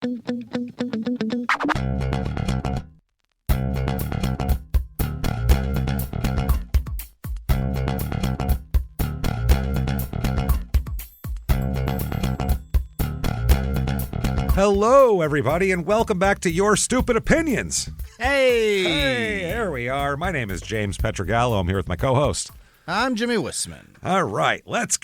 Hello, everybody, and welcome back to Your Stupid Opinions. Hey, here we are. My name is James Pietragallo. I'm here with my co-host. I'm Jimmie Whisman. All right, let's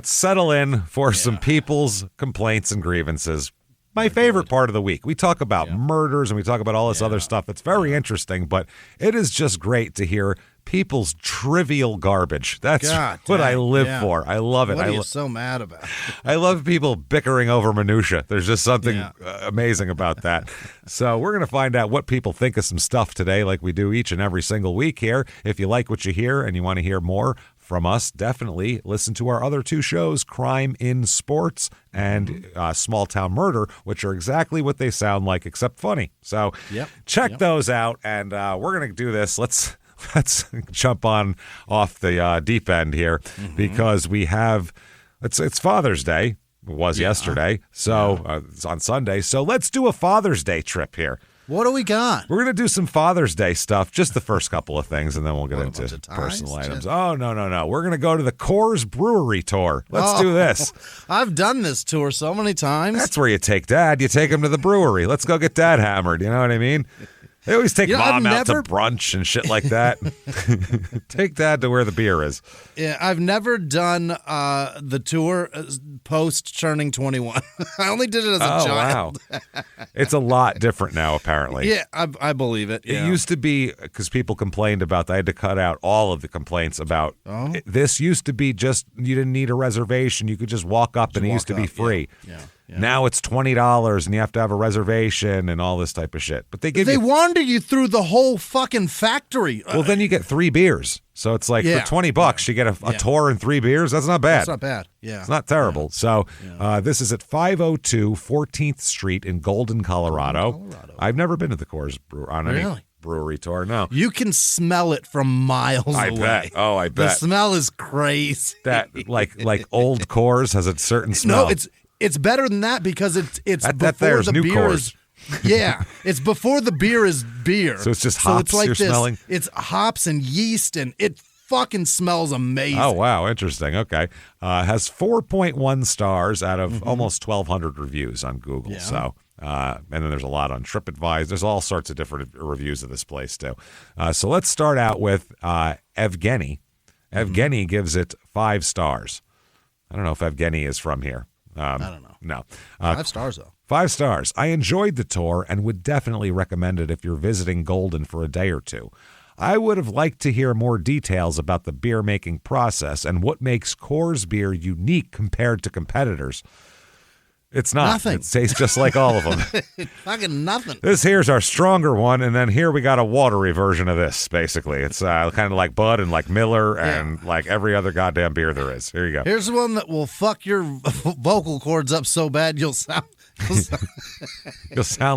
settle in for some people's complaints and grievances. My favorite part of the week. We talk about murders and we talk about all this other stuff. It's very interesting, but it is just great to hear people's trivial garbage. That's what I live for. I love it. What are you so mad about? I love people bickering over minutia. There's just something amazing about that. So we're going to find out what people think of some stuff today, like we do each and every single week here. If you like what you hear and you want to hear more from us, definitely listen to our other two shows, Crime in Sports and Small Town Murder, which are exactly what they sound like, except funny. So check those out, and we're going to do this. Let's jump off the deep end here because we have it's Father's Day. It was yesterday, so it's on Sunday. So let's do a Father's Day trip here. What do we got? We're going to do some Father's Day stuff, just the first couple of things, and then we'll get into personal items. Oh, no. We're going to go to the Coors Brewery tour. Let's do this. I've done this tour so many times. That's where you take Dad. You take him to the brewery. Let's go get Dad hammered. You know what I mean? They always take Mom out to brunch and shit like that. Take Dad to where the beer is. Yeah, I've never done the tour post turning 21. I only did it as a child. Wow. It's a lot different now, apparently. Yeah, I believe it. It used to be, because people complained about that. I had to cut out all of the complaints about this used to be just, you didn't need a reservation. You could just walk up and it used to be free. Yeah. Now it's $20 and you have to have a reservation and all this type of shit. But they wander you through the whole fucking factory. Well, then you get 3 beers. So it's like for $20, you get a tour and 3 beers. That's not bad. That's not bad. Yeah. It's not terrible. So this is at 502 14th Street in Golden, Colorado. I've never been to the Coors on any brewery tour. No. You can smell it from miles away. Bet. Oh, I bet. The smell is crazy. That like old Coors has a certain smell. No, it's better than that because it's before the new beer Coors. is. Yeah, it's before the beer is beer. So it's just hops it's like you're smelling? It's hops and yeast, and it fucking smells amazing. Oh, wow. Interesting. Okay. Has 4.1 stars out of almost 1,200 reviews on Google. Yeah. So, and then there's a lot on TripAdvisor. There's all sorts of different reviews of this place, too. So let's start out with Evgeny. Evgeny gives it 5 stars. I don't know if Evgeny is from here. I don't know. No. 5 stars, though. 5 stars. I enjoyed the tour and would definitely recommend it if you're visiting Golden for a day or two. I would have liked to hear more details about the beer making process and what makes Coors beer unique compared to competitors. It's not. Nothing. It tastes just like all of them. Fucking nothing. This here's our stronger one, and then here we got a watery version of this, basically. It's kind of like Bud and like Miller and like every other goddamn beer there is. Here you go. Here's one that will fuck your vocal cords up so bad you'll sound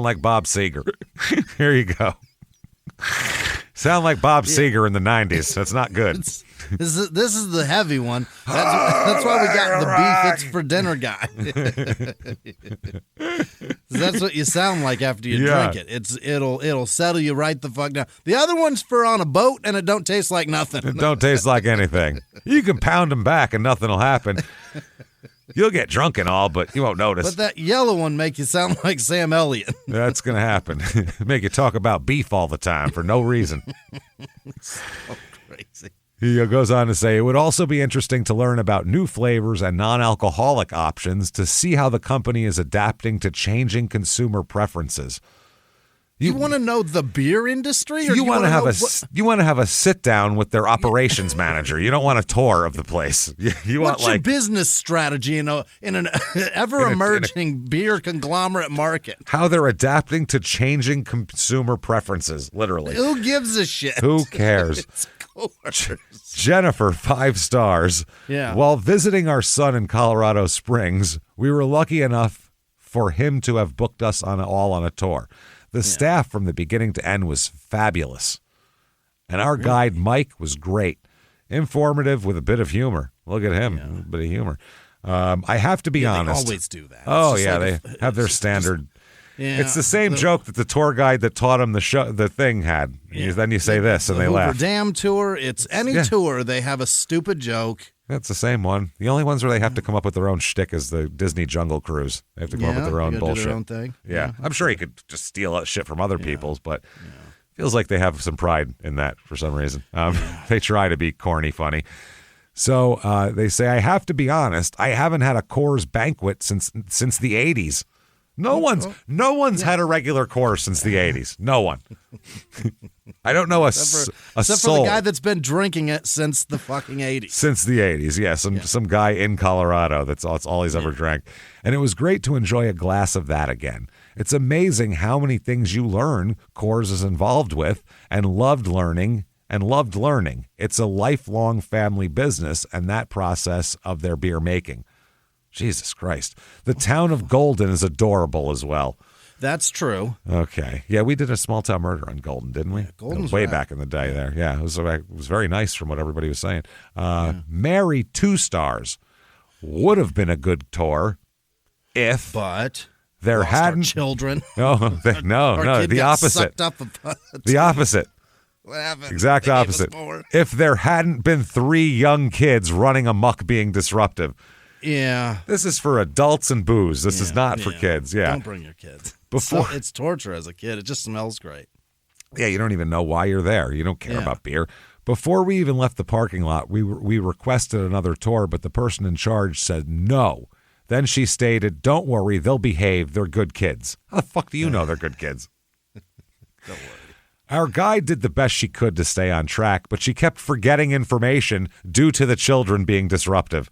like Bob Seger. Here you go. Sound like Bob Seger in the 90s. That's not good. This is the heavy one. That's why we got the beef it's for dinner guy. That's what you sound like after you drink it. It'll settle you right the fuck down. The other one's for on a boat and it don't taste like nothing. It don't taste like anything. You can pound them back and nothing will happen. You'll get drunk and all, but you won't notice. But that yellow one make you sound like Sam Elliott. That's going to happen. Make you talk about beef all the time for no reason. So crazy. He goes on to say, it would also be interesting to learn about new flavors and non-alcoholic options to see how the company is adapting to changing consumer preferences. You want to know the beer industry? Or you want to have a sit down with their operations manager. You don't want a tour of the place. You want What's your business strategy in an ever emerging beer conglomerate market? How they're adapting to changing consumer preferences, literally. Who gives a shit? Who cares? Jennifer, 5 stars. Yeah. While visiting our son in Colorado Springs, we were lucky enough for him to have booked us on a tour. The staff from the beginning to end was fabulous. And our guide, Mike, was great. Informative with a bit of humor. Look at him, a bit of humor. I have to be honest. They always do that. Oh, yeah, they have their standard. Yeah, it's the same joke that the tour guide that taught him the thing had. Yeah. Then you say this, and they Hoover laugh. Dam tour. It's any tour. They have a stupid joke. That's the same one. The only ones where they have to come up with their own shtick is the Disney Jungle Cruise. They have to come up with their own bullshit. Do their own thing. Yeah. I'm sure he could just steal shit from other people's, but feels like they have some pride in that for some reason. They try to be corny funny. So they say, I have to be honest, I haven't had a Coors banquet since the 80s. No one's had a regular Coors since the 80s. No one. I don't know Except soul. for the guy that's been drinking it since the fucking 80s. Since the 80s, yeah. Some guy in Colorado, that's all he's ever drank. And it was great to enjoy a glass of that again. It's amazing how many things you learn Coors is involved with and loved learning. It's a lifelong family business, and that process of their beer making. Jesus Christ. The town of Golden is adorable as well. That's true. Okay. Yeah, we did a small town murder on Golden, didn't we? Yeah, Golden's way rad. Back in the day there. Yeah, it was very nice from what everybody was saying. Mary 2 stars would have been a good tour if there hadn't children. No, the opposite. Sucked up the opposite. What happened? Exact opposite. If there hadn't been 3 young kids running amok being disruptive. Yeah. This is for adults and booze. This is not for kids. Yeah. Don't bring your kids. It's torture as a kid. It just smells great. Yeah, you don't even know why you're there. You don't care about beer. Before we even left the parking lot, we requested another tour, but the person in charge said no. Then she stated, don't worry, they'll behave. They're good kids. How the fuck do you know they're good kids? Don't worry. Our guide did the best she could to stay on track, but she kept forgetting information due to the children being disruptive.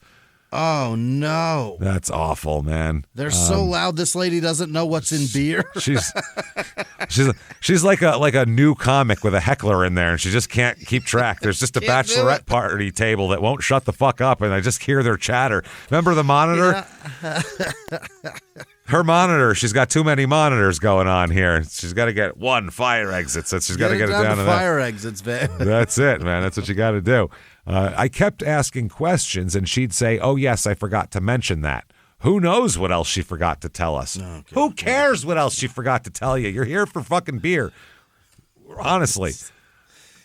Oh, no. That's awful, man. They're so loud, this lady doesn't know what's in beer. She's like a new comic with a heckler in there, and she just can't keep track. There's just a bachelorette party table that won't shut the fuck up, and I just hear their chatter. Remember the monitor? Yeah. Her monitor, she's got too many monitors going on here. She's got to get 1 fire exit, so she's got to get it down to fire exits, man. That's it, man. That's what you got to do. I kept asking questions, and she'd say, oh, yes, I forgot to mention that. Who knows what else she forgot to tell us? Okay. Who cares what else she forgot to tell you? You're here for fucking beer. Honestly.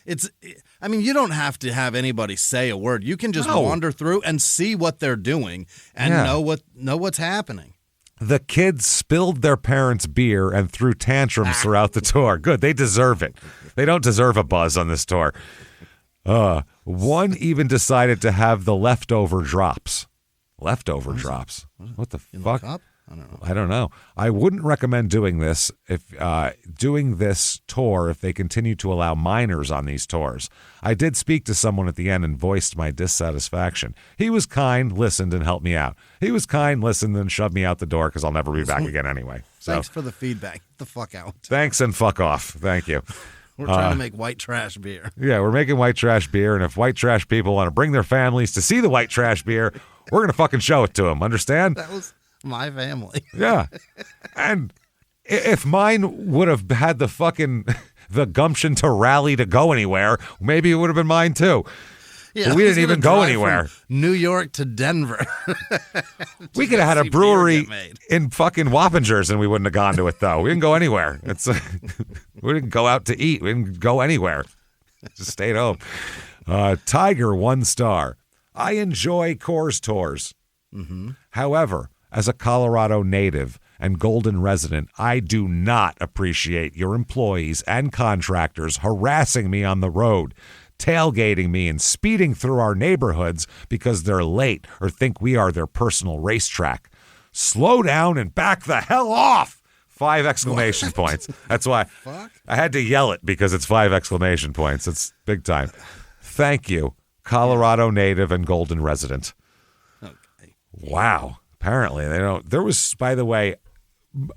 You don't have to have anybody say a word. You can just wander through and see what they're doing and know what's happening. The kids spilled their parents' beer and threw tantrums throughout the tour. Good. They deserve it. They don't deserve a buzz on this tour. One even decided to have the leftover drops. Leftover drops? What the fuck? Cup? I don't know. I wouldn't recommend doing this tour if they continue to allow minors on these tours. I did speak to someone at the end and voiced my dissatisfaction. He was kind, listened, and helped me out. He was kind, listened, and shoved me out the door because I'll never be back again anyway. So, thanks for the feedback. Get the fuck out. Thanks and fuck off. Thank you. We're trying to make white trash beer. Yeah, we're making white trash beer, and if white trash people want to bring their families to see the white trash beer, we're going to fucking show it to them. Understand? That was my family. Yeah. And if mine would have had the gumption to rally to go anywhere, maybe it would have been mine too. Yeah, but we didn't even go anywhere. New York to Denver. We could have had a brewery in fucking Wappingers and we wouldn't have gone to it though. We didn't go anywhere. We didn't go out to eat. We didn't go anywhere. Just stayed home. Tiger 1 star. I enjoy Coors tours. Mm-hmm. However, as a Colorado native and Golden resident, I do not appreciate your employees and contractors harassing me on the road, tailgating me and speeding through our neighborhoods because they're late or think we are their personal racetrack. Slow down and back the hell off! 5 exclamation points. That's why I had to yell it because it's 5 exclamation points. It's big time. Thank you, Colorado native and Golden resident. Okay. Wow. Apparently they don't. There was, by the way,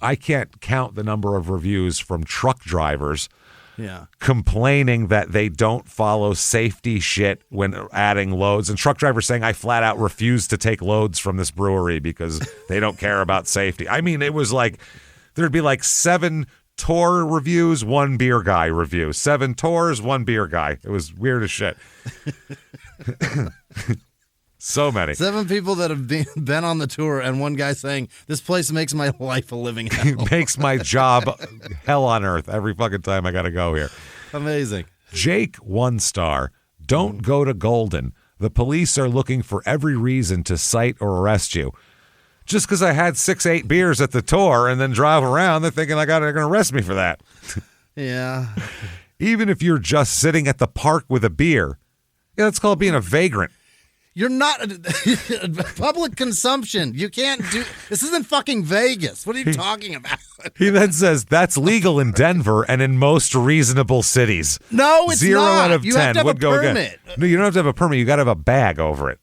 I can't count the number of reviews from truck drivers complaining that they don't follow safety shit when adding loads. And truck drivers saying, I flat out refuse to take loads from this brewery because they don't care about safety. I mean, it was like, there'd be like 7 tour reviews, 1 beer guy review. 7 tours, 1 beer guy. It was weird as shit. So many. 7 people that have been on the tour, and one guy saying, "This place makes my life a living hell." Makes my job hell on earth every fucking time I got to go here. Amazing. Jake, 1 star. Don't go to Golden. The police are looking for every reason to cite or arrest you. Just because I had 6-8 beers at the tour and then drive around, they're thinking they're going to arrest me for that. Yeah. Even if you're just sitting at the park with a beer, yeah, that's called being a vagrant. You're not public consumption. You can't do. This isn't fucking Vegas. What are you talking about? He then says that's legal in Denver and in most reasonable cities. No, it's 0 not. out of 10 you have to have would a go permit. again. No, you don't have to have a permit. You got to have a bag over it.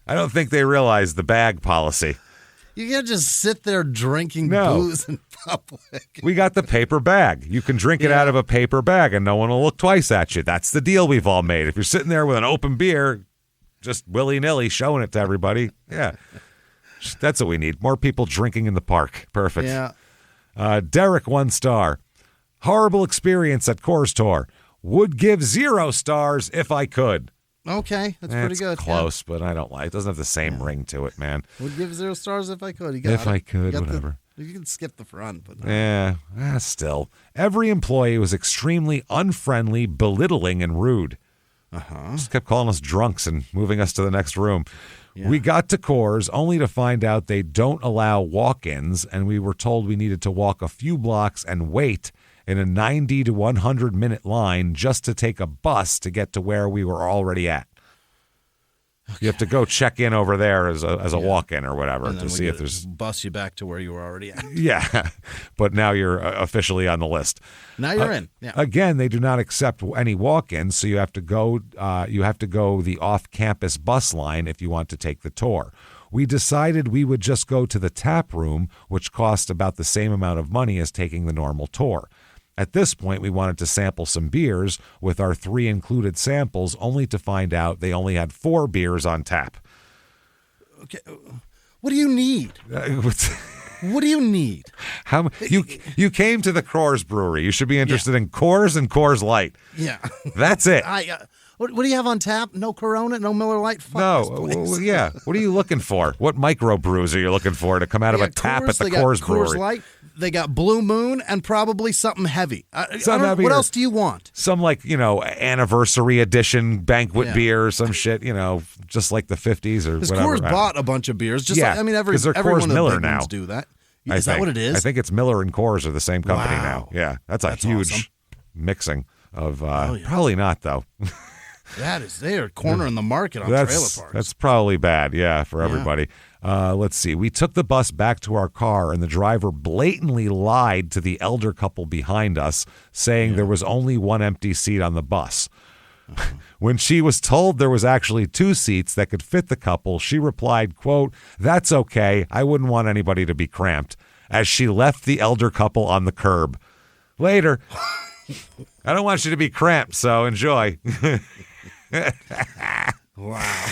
I don't think they realize the bag policy. You can't just sit there drinking booze in public. We got the paper bag. You can drink it out of a paper bag and no one will look twice at you. That's the deal we've all made. If you're sitting there with an open beer, just willy-nilly showing it to everybody, yeah. That's what we need. More people drinking in the park. Perfect. Yeah. Derek, 1 star. Horrible experience at Coors Tour. Would give 0 stars if I could. Okay, that's pretty good. Close, but I don't like it. Doesn't have the same ring to it, man. Would give 0 stars if I could. I could, whatever. You can skip the front. But yeah, still. Every employee was extremely unfriendly, belittling, and rude. Just kept calling us drunks and moving us to the next room. Yeah. We got to Coors only to find out they don't allow walk-ins, and we were told we needed to walk a few blocks and wait in a 90 to 100-minute line just to take a bus to get to where we were already at. Okay. You have to go check in over there as a walk-in or whatever to see if there's bus you back to where you were already at. Yeah, but now you're officially on the list. Now you're in. Yeah. Again, they do not accept any walk-ins, so you have to go. The off-campus bus line if you want to take the tour. We decided we would just go to the tap room, which cost about the same amount of money as taking the normal tour. At this point, we wanted to sample some beers with our 3 included samples, only to find out they only had 4 beers on tap. Okay, what do you need? What do you need? You came to the Coors Brewery. You should be interested in Coors and Coors Light. Yeah, that's it. What do you have on tap? No Corona, no Miller Lite? Yeah. What are you looking for? What microbrews are you looking for to come out of a tap at the Coors Brewery? Coors Light. They got Blue Moon and probably something heavy. Heavy. What else do you want? Some anniversary edition banquet beer, some shit, just like the 50s or whatever. Coors bought a muching beers. Everyone Coors Miller now. Do that. Is that what it is? I think it's Miller and Coors are the same company now. Yeah, that's huge awesome. Mixing of. Probably not though. They are cornering the market on trailer parks. That's probably bad, for everybody. Let's see. We took the bus back to our car, and the driver blatantly lied to the elder couple behind us, saying there was only 1 empty seat on the bus. When she was told there was actually 2 seats that could fit the couple, she replied, quote, "That's okay. I wouldn't want anybody to be cramped," as she left the elder couple on the curb. Later, I don't want you to be cramped, so enjoy. Wow.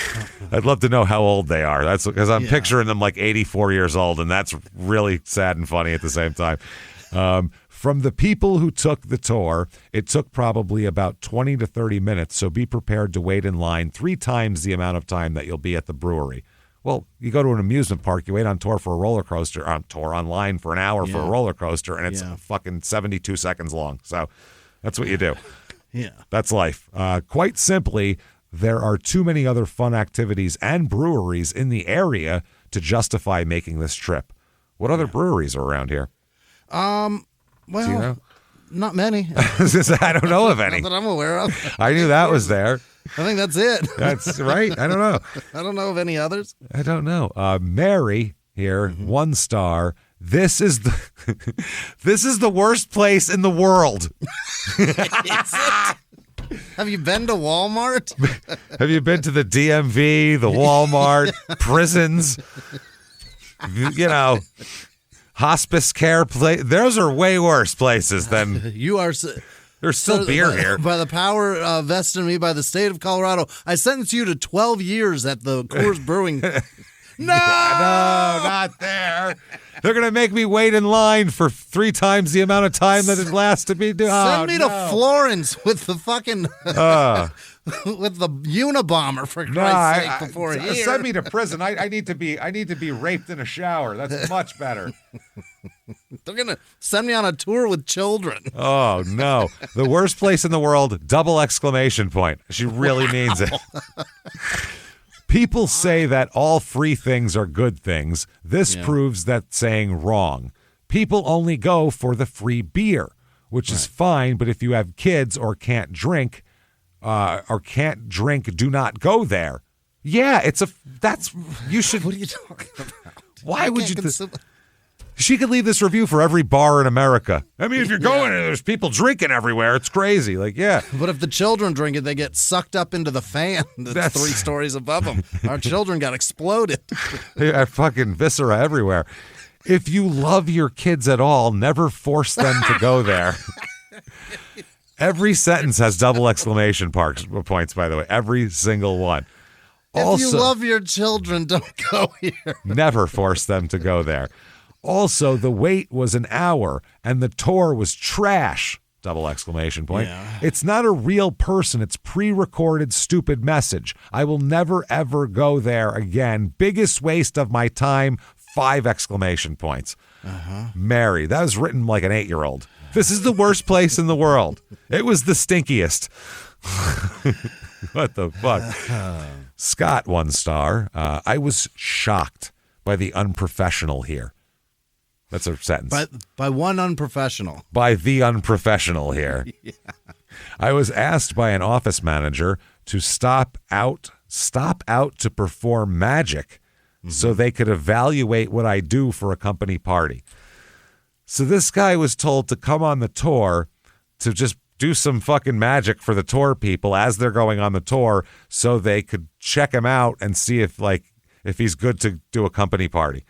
I'd love to know how old they are. That's because I'm picturing them like 84 years old, and that's really sad and funny at the same time. From the people who took the tour, it took probably about 20 to 30 minutes, so be prepared to wait in line 3 times the amount of time that you'll be at the brewery. Well, you go to an amusement park, you wait on tour for a roller coaster, online for an hour for a roller coaster, and it's fucking 72 seconds long. So that's what you do. Yeah. That's life. Quite simply, there are too many other fun activities and breweries in the area to justify making this trip. What other breweries are around here? Well, do you know? Not many. I don't know of any. Not that I'm aware of. I knew that was there. I think that's it. That's right. I don't know. I don't know of any others. I don't know. Mary here, 1 star. This is the worst place in the world. Have you been to Walmart? Have you been to the DMV, the Walmart, prisons? Hospice care place. Those are way worse places than you are. There's still beer here. By the power vested in me by the state of Colorado, I sentence you to 12 years at the Coors Brewing. No, not there. They're going to make me wait in line for 3 times the amount of time that it lasts to be done. Send me to Florence with the fucking with the Unabomber for Christ's sake before here. Send me to prison. I need to be raped in a shower. That's much better. They're gonna send me on a tour with children. Oh no, the worst place in the world! Double exclamation point. She really means it. People say that all free things are good things. This proves that saying wrong. People only go for the free beer, which is fine, but if you have kids or can't drink, do not go there. Yeah, you should. What are you talking about? Why would you? She could leave this review for every bar in America. I mean, if you're going and there's people drinking everywhere, it's crazy. Like, yeah. But if the children drink it, they get sucked up into the fan that's 3 stories above them. Our children got exploded. They have fucking viscera everywhere. If you love your kids at all, never force them to go there. Every sentence has double exclamation points, by the way. Every single one. If you love your children, don't go here. Never force them to go there. Also, the wait was an hour, and the tour was trash. Double exclamation point. Yeah. It's not a real person. It's pre-recorded stupid message. I will never, ever go there again. Biggest waste of my time. 5 exclamation points. Mary. That was written like an 8-year-old. This is the worst place in the world. It was the stinkiest. What the fuck? Scott, 1 star. I was shocked by the unprofessional here. That's a sentence. By one unprofessional. By the unprofessional here. Yeah. I was asked by an office manager to stop out to perform magic so they could evaluate what I do for a company party. So this guy was told to come on the tour to just do some fucking magic for the tour people as they're going on the tour so they could check him out and see if he's good to do a company party.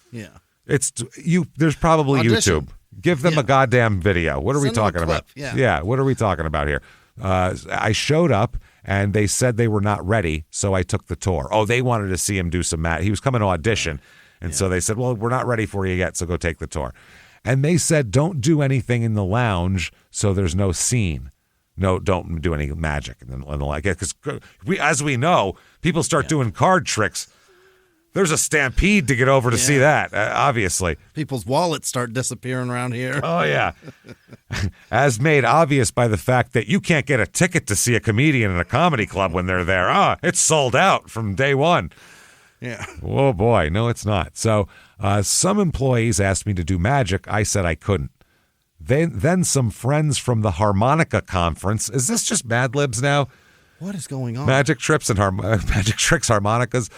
Yeah. There's probably Audition. YouTube. Give them a goddamn video. What are we talking about? Yeah. What are we talking about here? I showed up and they said they were not ready, so I took the tour. Oh, they wanted to see him do some he was coming to audition, and so they said, well, we're not ready for you yet, so go take the tour. And they said, don't do anything in the lounge so there's no scene. No, don't do any magic. And like it, because as we know, people start doing card tricks. There's a stampede to get over to see that, obviously. People's wallets start disappearing around here. Oh, yeah. As made obvious by the fact that you can't get a ticket to see a comedian in a comedy club when they're there. It's sold out from day one. Yeah. Oh, boy. No, it's not. So some employees asked me to do magic. I said I couldn't. Then some friends from the harmonica conference. Is this just Mad Libs now? What is going on? Magic tricks, harmonicas.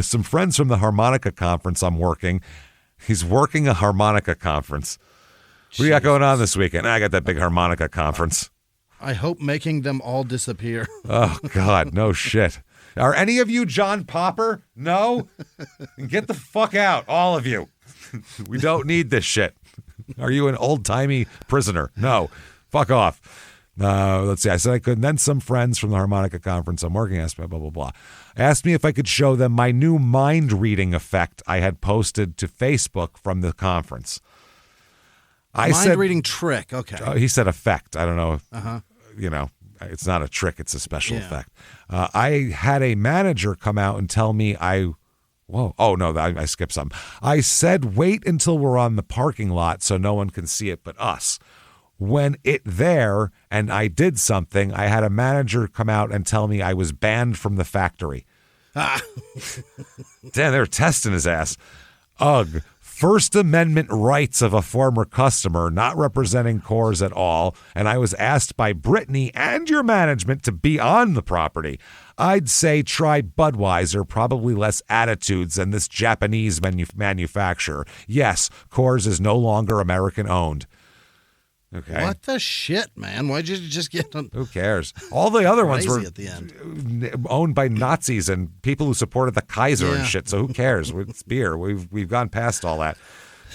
Some friends from the harmonica conference I'm working. He's working a harmonica conference. What do you got going on this weekend? I got that big harmonica conference. I hope making them all disappear. Oh, God, no shit. Are any of you John Popper? No? Get the fuck out, all of you. We don't need this shit. Are you an old-timey prisoner? No. Fuck off. Let's see. I said I couldn't. Then some friends from the harmonica conference I'm working at, blah, blah, blah, asked me if I could show them my new mind-reading effect I had posted to Facebook from the conference. Mind-reading trick. Okay. He said effect. I don't know. It's not a trick. It's a special effect. I had a manager come out and tell me I skipped something. I said, wait until we're on the parking lot so no one can see it but us. When there and I did something, I had a manager come out and tell me I was banned from the factory. Damn, they were testing his ass. Ugh. First Amendment rights of a former customer, not representing Coors at all, and I was asked by Brittany and your management to be on the property. I'd say try Budweiser, probably less attitudes than this Japanese manufacturer. Yes, Coors is no longer American-owned. Okay. What the shit, man? Why'd you just get on? Who cares? All the other ones were at the end. owned by Nazis and people who supported the Kaiser and shit. So who cares? It's beer. We've gone past all that.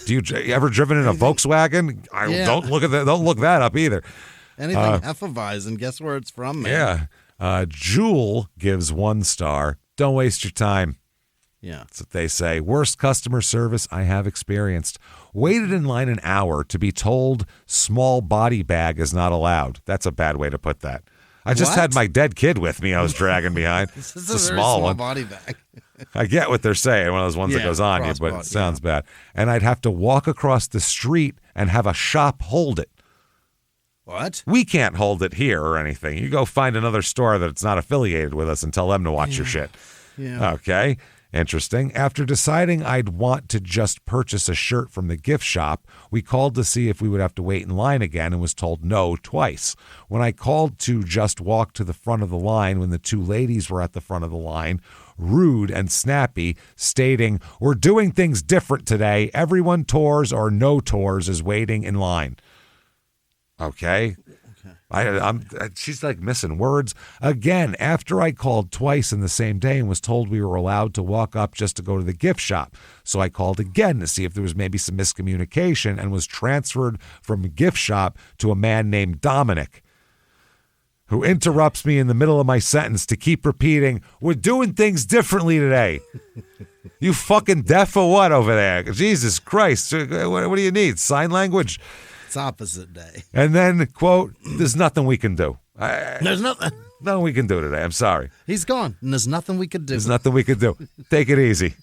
You ever driven in a Volkswagen? Don't look at that. Don't look that up either. Anything Hefeweizen, guess where it's from, man? Yeah. Jewel gives 1 star. Don't waste your time. Yeah. That's what they say. Worst customer service I have experienced. Waited in line an hour to be told small body bag is not allowed. That's a bad way to put that. I just What? had my dead kid with me I was dragging behind. This It's is a very small one. body bag. I get what they're saying, one of those ones that Yeah, goes on you, but crossbody, it sounds bad. And I'd have to walk across the street and have a shop hold it. What? We can't hold it here or anything. You go find another store that's not affiliated with us and tell them to watch your shit. Yeah. Okay. Interesting. After deciding I'd want to just purchase a shirt from the gift shop, we called to see if we would have to wait in line again and was told no twice. When I called to just walk to the front of the line when the two ladies were at the front of the line, rude and snappy, stating, "We're doing things different today. Everyone tours or no tours is waiting in line." Okay. She's like missing words. Again, after I called twice in the same day and was told we were allowed to walk up just to go to the gift shop. So I called again to see if there was maybe some miscommunication and was transferred from a gift shop to a man named Dominic, who interrupts me in the middle of my sentence to keep repeating, "We're doing things differently today." You fucking deaf or what over there? Jesus Christ. What do you need? Sign language? It's opposite day. And then, quote, "There's nothing we can do." There's nothing. Nothing we can do today. I'm sorry. He's gone, and there's nothing we could do. There's nothing we can do. Take it easy.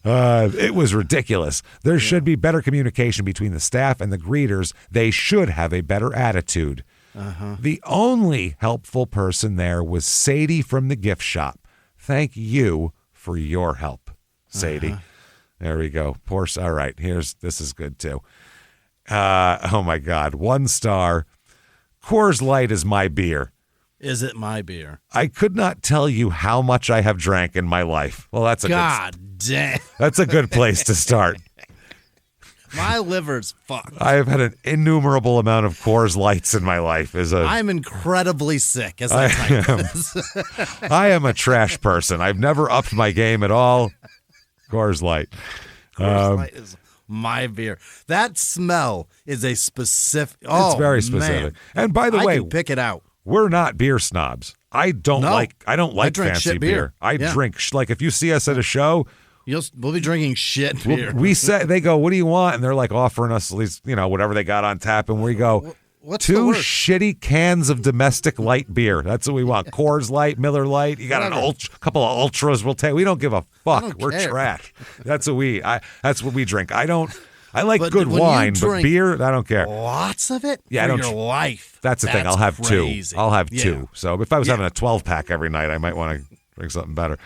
It was ridiculous. There should be better communication between the staff and the greeters. They should have a better attitude. The only helpful person there was Sadie from the gift shop. Thank you for your help, Sadie. There we go. All right. This is good too. Oh my God. 1 star. Coors Light is my beer. Is it my beer? I could not tell you how much I have drank in my life. Well, that's a good place to start. My liver's fucked. I have had an innumerable amount of Coors Lights in my life. I'm incredibly sick as I type this. I am a trash person. I've never upped my game at all. Coors Light. Coors Light is my beer. That smell is a specific. It's very specific. Man. And by the way, I can pick it out. We're not beer snobs. I don't like fancy beer. I drink like if you see us at a show, we'll be drinking shit beer. They go, "What do you want?" And they're like offering us at least whatever they got on tap, and we go, What's "2 shitty cans of domestic light beer. That's what we want. Coors Light, Miller Light. You got a couple of ultras. We'll take. We don't give a fuck. We're trash. That's what we drink. I like good wine, but beer, I don't care. Lots of it. Yeah, for your life. That's the thing. I'll have crazy. 2. I'll have 2. So if I was having a 12-pack every night, I might want to drink something better.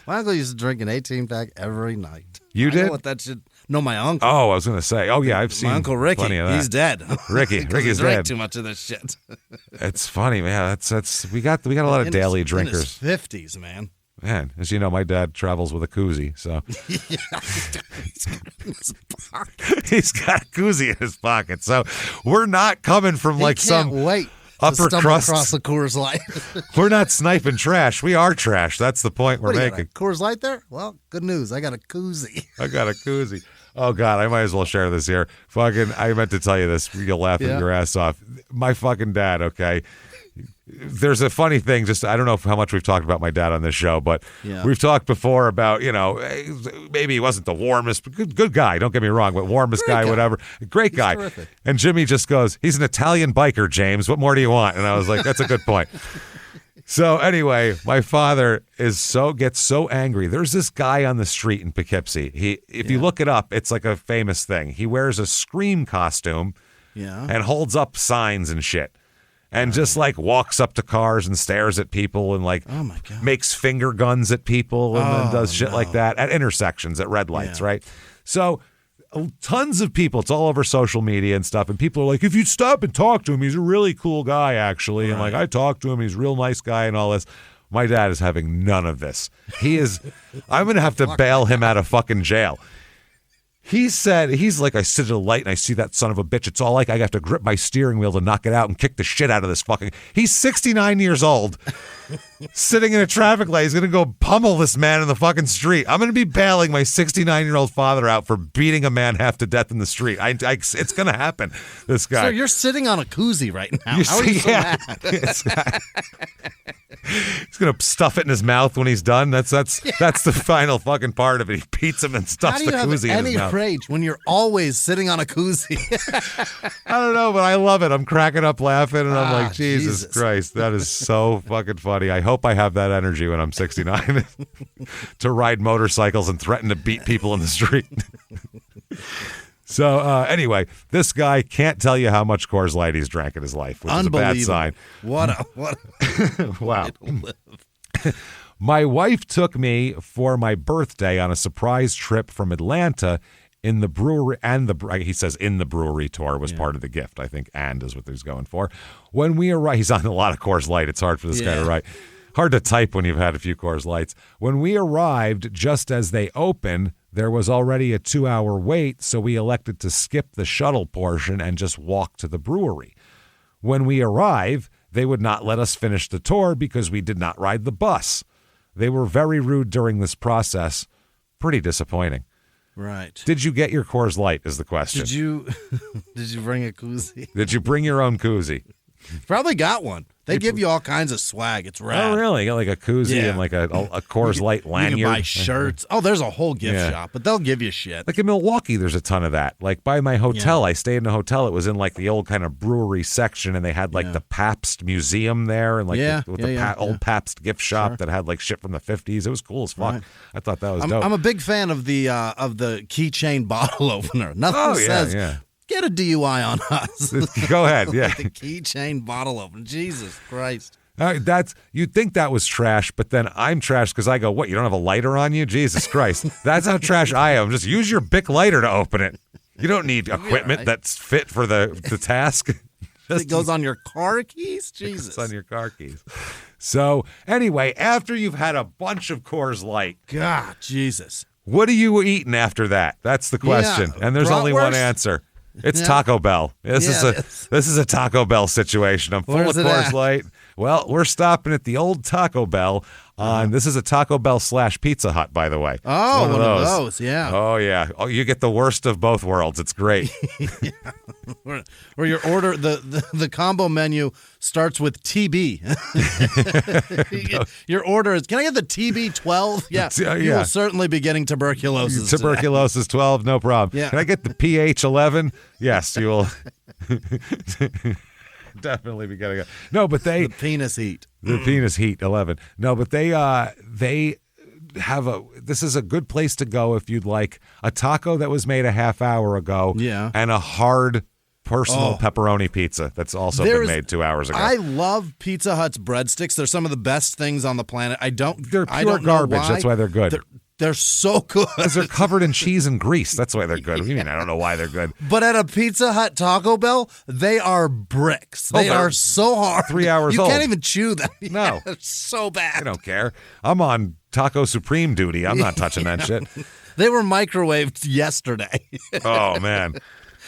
My uncle used to drink an 18-pack every night. You did? Know what that should. No, my uncle. Oh, I was going to say. Oh, yeah, I've seen my uncle Ricky. Plenty of that. He's dead. Ricky's drank dead. Too much of this shit. It's funny, man. We got a lot of daily drinkers. In his 50s, man. Man, as you know, my dad travels with a koozie, so he's got a koozie in his pocket. So we're not coming from wait upper crust across the Coors Light. We're not sniping trash. We are trash. That's the point we're making. Coors Light there? Well, good news. I got a koozie. Oh God, I might as well share this here. I meant to tell you this. You'll laugh at your ass off. My fucking dad. Okay. There's a funny thing, I don't know how much we've talked about my dad on this show, but we've talked before about, maybe he wasn't the warmest, good guy, don't get me wrong, but warmest guy, whatever. Great guy. Terrific. And Jimmie just goes, "He's an Italian biker, James. What more do you want?" And I was like, that's a good point. So anyway, my father gets so angry. There's this guy on the street in Poughkeepsie. If you look it up, it's like a famous thing. He wears a Scream costume and holds up signs and shit. And just walks up to cars and stares at people and makes finger guns at people and then does shit like that at intersections, at red lights, right? So tons of people, it's all over social media and stuff, and people are like, if you stop and talk to him, he's a really cool guy, actually. And I talked to him, he's a real nice guy and all this. My dad is having none of this. I'm going to have to bail him out of fucking jail. He said, I sit at a light and I see that son of a bitch. It's all like I have to grip my steering wheel to knock it out and kick the shit out of this fucking. He's 69 years old, sitting in a traffic light. He's going to go pummel this man in the fucking street. I'm going to be bailing my 69-year-old father out for beating a man half to death in the street. It's going to happen, this guy. So you're sitting on a koozie right now. How are you so mad? He's going to stuff it in his mouth when he's done. That's the final fucking part of it. He beats him and stuffs the koozie in his mouth. rage when you're always sitting on a koozie? I don't know, but I love it. I'm cracking up laughing, and I'm like, Jesus Christ, that is so fucking funny. I hope I have that energy when I'm 69 to ride motorcycles and threaten to beat people in the street. So anyway, this guy can't tell you how much Coors Light he's drank in his life, which is a bad sign. What a wow. My wife took me for my birthday on a surprise trip from Atlanta in the brewery, and he says in the brewery tour was part of the gift. I think and is what he's going for. When we arrived, he's on a lot of Coors Light. It's hard for this guy to write. Hard to type when you've had a few Coors Lights. When we arrived, just as they opened, there was already a 2-hour wait, so we elected to skip the shuttle portion and just walk to the brewery. When we arrived, they would not let us finish the tour because we did not ride the bus. They were very rude during this process. Pretty disappointing. Right. Did you get your Coors Light is the question. Did you bring a koozie? Did you bring your own koozie? Probably got one. They give you all kinds of swag. It's rad. Oh, really? You got like a koozie and like a Coors Light lanyard. You can buy shirts. Oh, there's a whole gift shop, but they'll give you shit. Like in Milwaukee, there's a ton of that. Like by my hotel, I stayed in a hotel. It was in like the old kind of brewery section, and they had like the Pabst Museum there, and like the old Pabst gift shop that had like shit from the 50s. It was cool as fuck. Right. I thought that was dope. I'm a big fan of the keychain bottle opener. Nothing says. Get a DUI on us. Go ahead, yeah. The keychain bottle opener. Jesus Christ. You'd think that was trash, but then I'm trash because I go, what, you don't have a lighter on you? Jesus Christ. That's how trash I am. Just use your Bic lighter to open it. You don't need equipment that's fit for the task. It goes on your car keys? Jesus. It's on your car keys. So anyway, after you've had a bunch of Coors Light. God, Jesus. What are you eating after that? That's the question. And there's only one answer. It's Taco Bell. This is a Taco Bell situation. I'm full of Coors Light. Well, we're stopping at the old Taco Bell this is a Taco Bell / Pizza Hut, by the way. Oh, one of those, yeah. Oh, yeah. Oh, you get the worst of both worlds. It's great. Where your order, the combo menu starts with TB. Your order is, can I get the TB 12? Yeah. You will certainly be getting tuberculosis. Tuberculosis 12, no problem. Yeah. Can I get the pH 11? Yes, you will. Definitely be getting it. No, but the penis heat. The penis heat 11. No, but they have this is a good place to go if you'd like a taco that was made a half hour ago. Yeah. And a hard personal pepperoni pizza that's also been made 2 hours ago. I love Pizza Hut's breadsticks. They're some of the best things on the planet. They're pure garbage. That's why they're good. They're so good. Because they're covered in cheese and grease. That's why they're good. What do you mean? I don't know why they're good. But at a Pizza Hut Taco Bell, they are bricks. They are so hard. 3 hours old. You can't even chew them. No. It's so bad. I don't care. I'm on Taco Supreme duty. I'm not touching that shit. They were microwaved yesterday. Oh, man.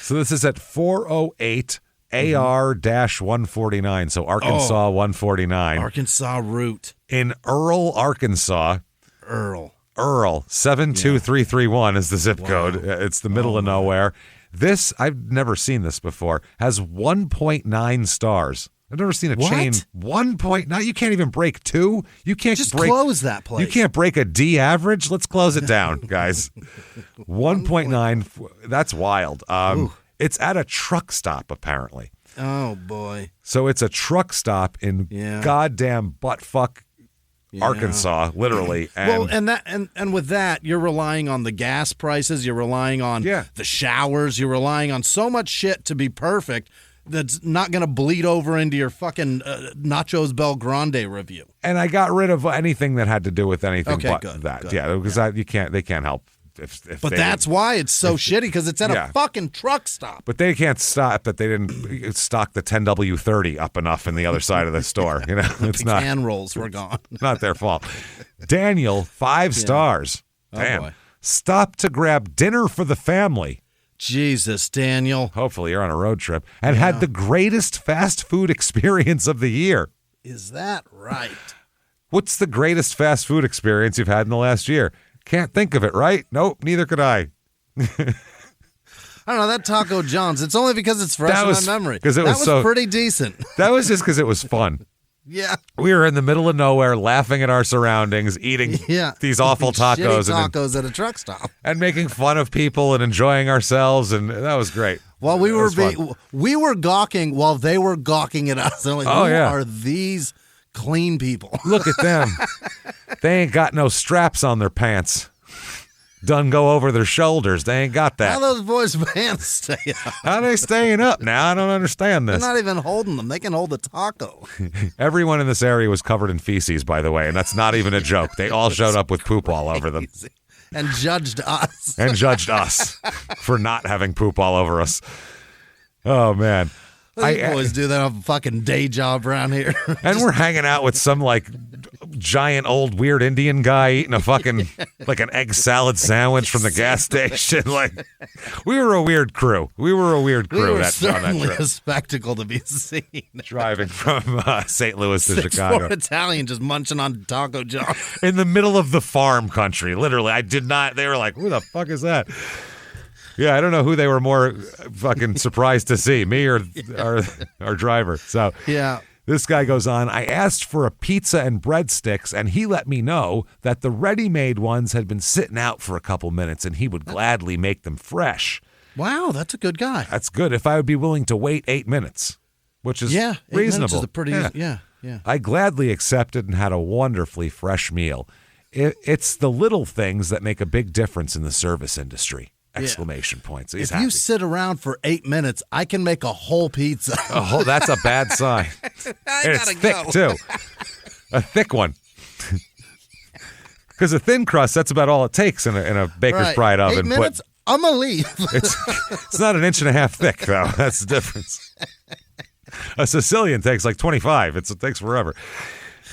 So this is at 408 AR-149. So Arkansas 149. Arkansas route. In Earl, Arkansas. Earl, 72331 is the zip code. It's the middle of nowhere. This, I've never seen this before, has 1.9 stars. I've never seen a chain. 1.9. You can't even break 2. You can't just close that place. You can't break a D average. Let's close it down, guys. 1.9. That's wild. It's at a truck stop, apparently. Oh, boy. So it's a truck stop in goddamn buttfuck Arkansas, literally. And with that, you're relying on the gas prices, you're relying on the showers, you're relying on so much shit to be perfect that's not going to bleed over into your fucking Nachos Bel Grande review. And I got rid of anything that had to do with anything but good, that. Good. Yeah, because they can't help. But that's why it's so shitty, because it's at a fucking truck stop. But they can't stop that they didn't stock the 10W30 up enough in the other side of the store. You know, it's not. Can rolls were gone. Not their fault. Daniel, 5 stars. Damn. Boy. Stop to grab dinner for the family. Jesus, Daniel. Hopefully you're on a road trip. And had the greatest fast food experience of the year. Is that right? What's the greatest fast food experience you've had in the last year? Can't think of it, right? Nope, neither could I. I don't know, that Taco John's, it's only because it's fresh in my memory. That was pretty decent. That was just because it was fun. Yeah. We were in the middle of nowhere, laughing at our surroundings, eating these awful tacos. Tacos at a truck stop. And making fun of people and enjoying ourselves, and that was great. While we were gawking while they were gawking at us. They're like, who are these clean people? Look at them. They ain't got no straps on their pants. Done go over their shoulders. They ain't got that. How those boys' pants stay up? How are they staying up now? I don't understand this. They're not even holding them. They can hold the taco. Everyone in this area was covered in feces, by the way, and that's not even a joke. They all showed up with poop all over them. And judged us. And judged us for not having poop all over us. Oh, man. These boys do that on a fucking day job around here. And we're hanging out with some, like, giant old weird Indian guy eating a fucking, like, an egg salad sandwich from the gas station. Like, we were a weird crew. We were certainly a spectacle to be seen. Driving from St. Louis to Chicago. Italian just munching on Taco John. In the middle of the farm country, literally. They were like, who the fuck is that? Yeah, I don't know who they were more fucking surprised to see, me or our driver. So this guy goes on, I asked for a pizza and breadsticks, and he let me know that the ready-made ones had been sitting out for a couple minutes, and he would gladly make them fresh. Wow, that's a good guy. That's good if I would be willing to wait 8 minutes, which is reasonable. Is a pretty, yeah. I gladly accepted and had a wonderfully fresh meal. It's the little things that make a big difference in the service industry. Exclamation points. He's happy. You sit around for 8 minutes, I can make a whole pizza. That's a bad sign. It's thick, too. A thick one. Because a thin crust, that's about all it takes in a baker's pride oven. 8 minutes, I'm going to leave. It's not an inch and a half thick, though. That's the difference. A Sicilian takes like 25. It takes forever.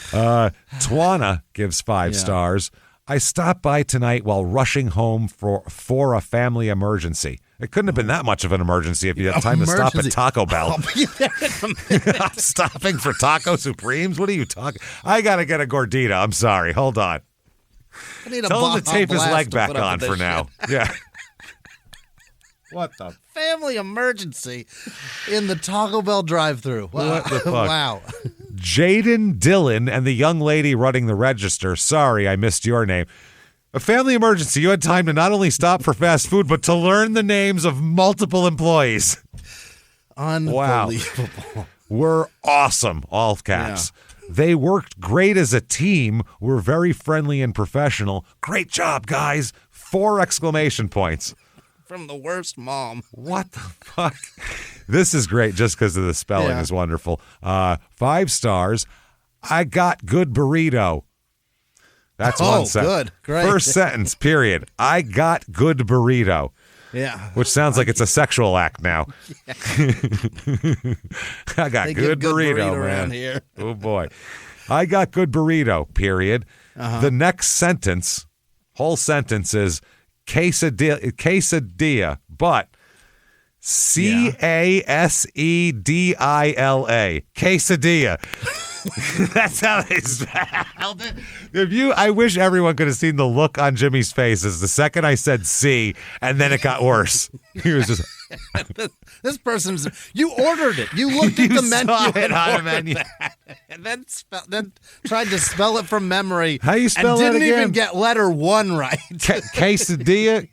Twana gives 5 stars. I stopped by tonight while rushing home for a family emergency. It couldn't have been that much of an emergency if you had time to stop at Taco Bell. I'll be there in a minute. I'm stopping for Taco Supremes? What are you talking? I got to get a gordita. I'm sorry. Hold on. I need a Tell him to tape his leg back on on for now. Yeah. What the? Family emergency in the Taco Bell drive-thru. Wow. What the fuck? Wow. Jaden Dillon and the young lady running the register. Sorry, I missed your name. A family emergency. You had time to not only stop for fast food, but to learn the names of multiple employees. Unbelievable. Wow. We're awesome, all caps. Yeah. They worked great as a team. We're very friendly and professional. Great job, guys. 4 exclamation points. From the worst mom. What the fuck? This is great just because of the spelling is wonderful. 5 stars. I got good burrito. That's one sentence. Good. Great. First sentence, period. I got good burrito. Yeah. Which sounds like it's a sexual act now. Yeah. I got good burrito, man. Around here. Oh, boy. I got good burrito, period. The next sentence, whole sentence is quesadilla, but Casedilla. Quesadilla. That's how they spelled it. I wish everyone could have seen the look on Jimmie's face as the second I said C, and then it got worse. He was just... This person's... You ordered it. You looked at the menu on the menu. And then tried to spell it from memory. How you spell that again? And didn't even get letter 1 right. Quesadilla.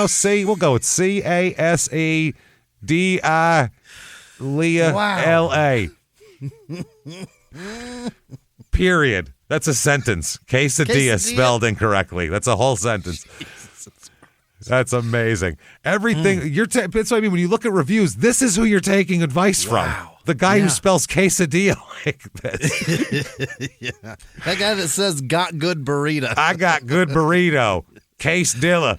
C. We'll go with Casedilla. Period. That's a sentence. Quesadilla spelled incorrectly. That's a whole sentence. That's amazing. Everything that's what I mean. When you look at reviews, this is who you're taking advice from. The guy who spells quesadilla like this. That guy that says "got good burrito." I got good burrito. Quesadilla.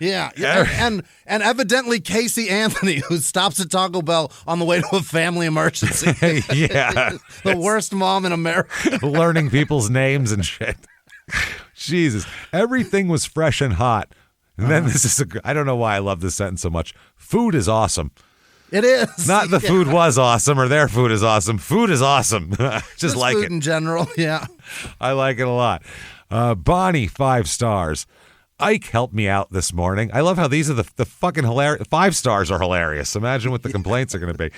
Yeah. And evidently Casey Anthony, who stops at Taco Bell on the way to a family emergency. The worst mom in America. Learning people's names and shit. Jesus. Everything was fresh and hot. And then I don't know why I love this sentence so much. Food is awesome. It is. Not the food was awesome or their food is awesome. Food is awesome. Just like food it. in general, yeah. I like it a lot. Bonnie, 5 stars. Ike helped me out this morning. I love how these are the fucking hilarious. 5 stars are hilarious. Imagine what the complaints are going to be.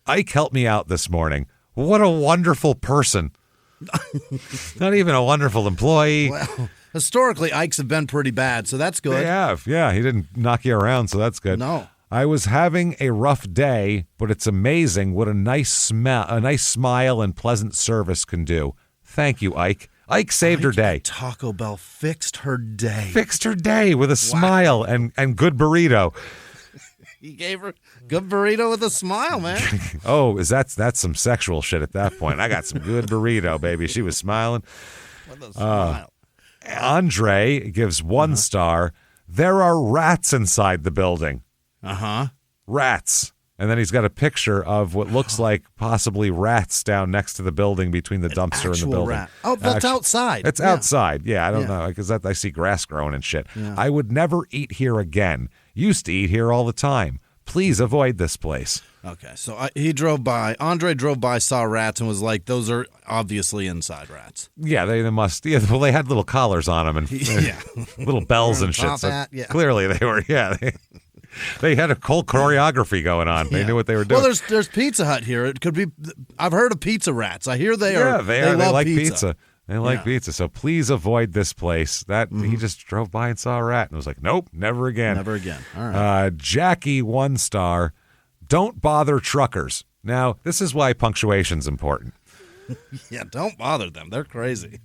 Ike helped me out this morning. What a wonderful person. Not even a wonderful employee. Well, historically, Ikes have been pretty bad, so that's good. They have. Yeah, he didn't knock you around, so that's good. No. I was having a rough day, but it's amazing what a nice smile and pleasant service can do. Thank you, Ike. Ike saved her day. Taco Bell fixed her day. Fixed her day with a smile and good burrito. He gave her good burrito with a smile, man. Oh, that's some sexual shit at that point. I got some good burrito, baby. She was smiling. With a smile. Andre gives 1 star. There are rats inside the building. Rats. And then he's got a picture of what looks like possibly rats down next to the building between the dumpster and the building. Rat. Oh, that's outside. It's outside. Yeah, I don't know, because I see grass growing and shit. Yeah. I would never eat here again. Used to eat here all the time. Please avoid this place. Okay, so he drove by. Andre drove by, saw rats, and was like, those are obviously inside rats. Yeah, they must. Yeah, well, they had little collars on them and little bells and shit. So clearly they were, They had a whole choreography going on. They knew what they were doing. Well, there's Pizza Hut here. It could be. I've heard of pizza rats. I hear they are. Yeah, they are. They love like pizza. They like pizza. So please avoid this place. He just drove by and saw a rat and was like, nope, never again. Never again. All right. Jackie, 1 star. Don't bother truckers. Now, this is why punctuation's important. Yeah, don't bother them. They're crazy.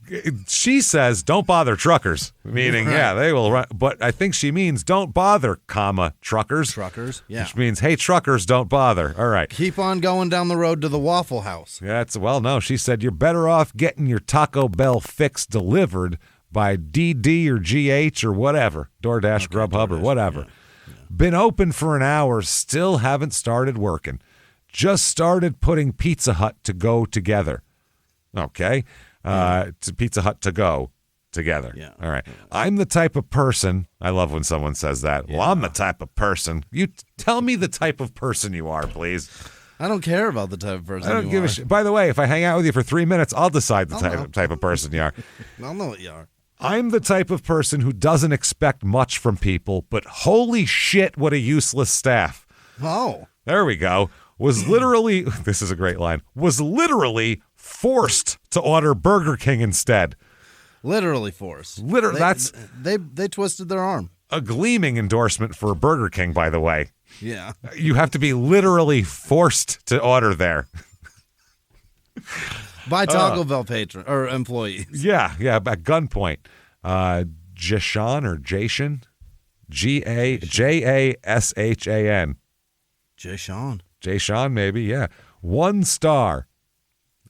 She says, don't bother truckers, meaning, they will run. But I think she means don't bother, truckers. Truckers, yeah. Which means, hey, truckers, don't bother. All right. Keep on going down the road to the Waffle House. Yeah, no, she said you're better off getting your Taco Bell fix delivered by DD or GH or whatever, DoorDash, Grubhub, or whatever. Yeah. Been open for an hour, still haven't started working. Just started putting Pizza Hut to go together. Okay. To Pizza Hut to go together. Yeah. All right. I'm the type of person. I love when someone says that. Yeah. Well, I'm the type of person. You tell me the type of person you are, please. I don't care about the type of person I don't give a shit. By the way, if I hang out with you for 3 minutes, I'll decide the type of person you are. I'll know what you are. I'm the type of person who doesn't expect much from people, but holy shit, what a useless staff. Oh. There we go. Was literally, this is a great line, was literally forced to order Burger King instead. Literally forced. They twisted their arm. A gleaming endorsement for Burger King, by the way. Yeah. You have to be literally forced to order there. By Taco Bell patron or employees. Yeah, at gunpoint. Jashan or Jashan? Jashan. Jashan. Jashan, maybe, yeah. 1 star.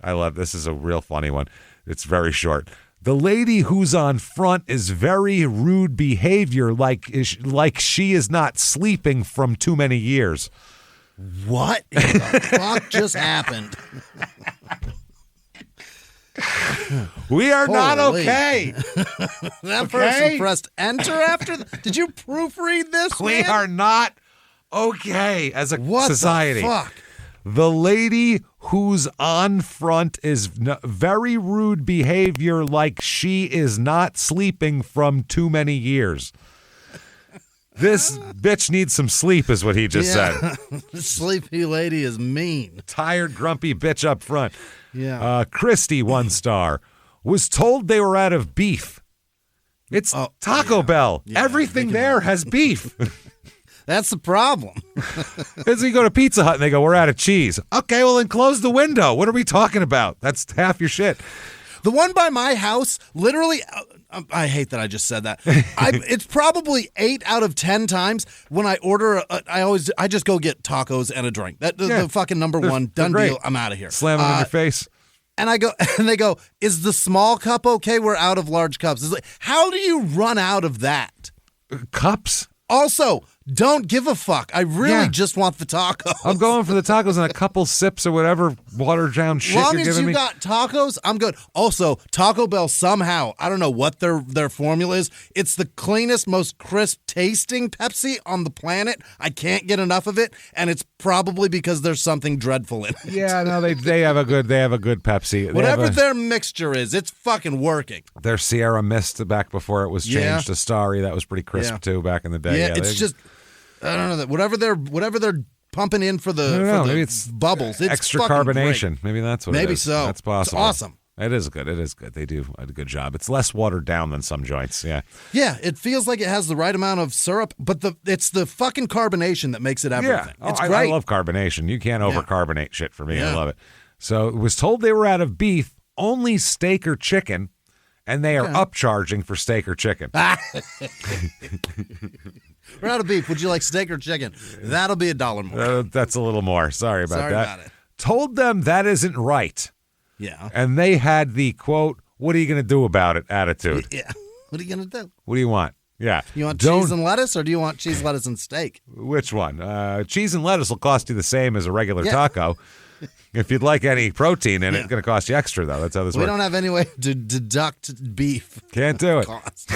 I love this. Is a real funny one. It's very short. The lady who's on front is very rude behavior, like she is not sleeping from too many years. What in the fuck just happened? We are not okay. That person pressed enter after. Did you proofread this? We are not okay as a society. What the fuck? The lady who's on front is very rude behavior, like she is not sleeping from too many years. This bitch needs some sleep, is what he just said. Sleepy lady is mean. Tired, grumpy bitch up front. Yeah. Christy, 1 star, was told they were out of beef. It's Taco Bell. Yeah, everything there has beef. That's the problem. As you go to Pizza Hut and they go, we're out of cheese. Okay, well then close the window. What are we talking about? That's half your shit. The one by my house, literally, I hate that I just said that. It's probably 8 out of 10 times when I order, I just go get tacos and a drink. The fucking number one, done deal, I'm out of here. Slam them in your face. And they go, is the small cup okay? We're out of large cups. It's like, how do you run out of that? Cups? Also, don't give a fuck. I really just want the tacos. I'm going for the tacos and a couple sips or whatever watered down shit you're giving me. As long as you got tacos, I'm good. Also, Taco Bell somehow, I don't know what their formula is. It's the cleanest, most crisp tasting Pepsi on the planet. I can't get enough of it, and it's probably because there's something dreadful in it. Yeah, no, they have a good Pepsi. Whatever their mixture is, it's fucking working. Their Sierra Mist back before it was changed to Starry, that was pretty crisp too back in the day. Yeah, it's just I don't know that whatever they're pumping in for the, maybe it's bubbles. It's extra fucking carbonation. great. Maybe that's what Maybe it is. so. That's possible. It's awesome. It is good. It is good. They do a good job. It's less watered down than some joints. Yeah. Yeah, it feels like it has the right amount of syrup, but it's the fucking carbonation that makes it everything. Yeah. It's I great. love carbonation. You can't over-carbonate shit for me. Yeah. I love it. So it was told they were out of beef, only steak or chicken, and they are upcharging for steak or chicken. We're out of beef. Would you like steak or chicken? That'll be $1 more. That's a little more. Sorry about that. About it. Told them that isn't right. Yeah. And they had the, quote, what are you going to do about it attitude. Yeah. What are you going to do? What do you want? Yeah. You want cheese and lettuce, or do you want cheese, lettuce, and steak? Which one? Cheese and lettuce will cost you the same as a regular taco. If you'd like any protein in it, it's going to cost you extra, though. That's how this works. We don't have any way to deduct beef. Can't do it. Cost.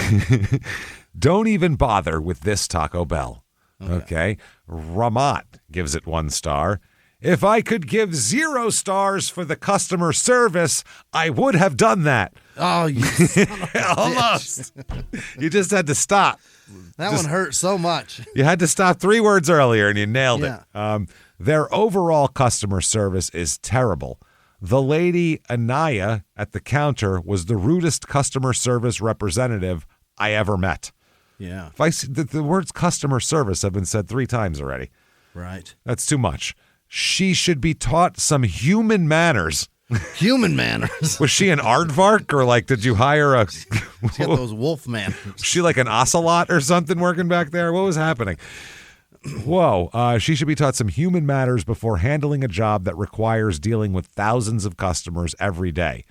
Don't even bother with this Taco Bell. Okay. Ramat gives it 1 star. If I could give 0 stars for the customer service, I would have done that. Oh, you son of a Almost. You just had to stop. That one hurt so much. You had to stop 3 words earlier, and you nailed Yeah. it. Their overall customer service is terrible. The lady, Anaya, at the counter was the rudest customer service representative I ever met. Yeah. If I see, the words customer service have been said 3 times already. Right. That's too much. She should be taught some human manners. Human manners. Was she an aardvark, or like did you hire a? She's got those wolf manners. Was she like an ocelot or something working back there? What was happening? Whoa. She should be taught some human manners before handling a job that requires dealing with thousands of customers every day.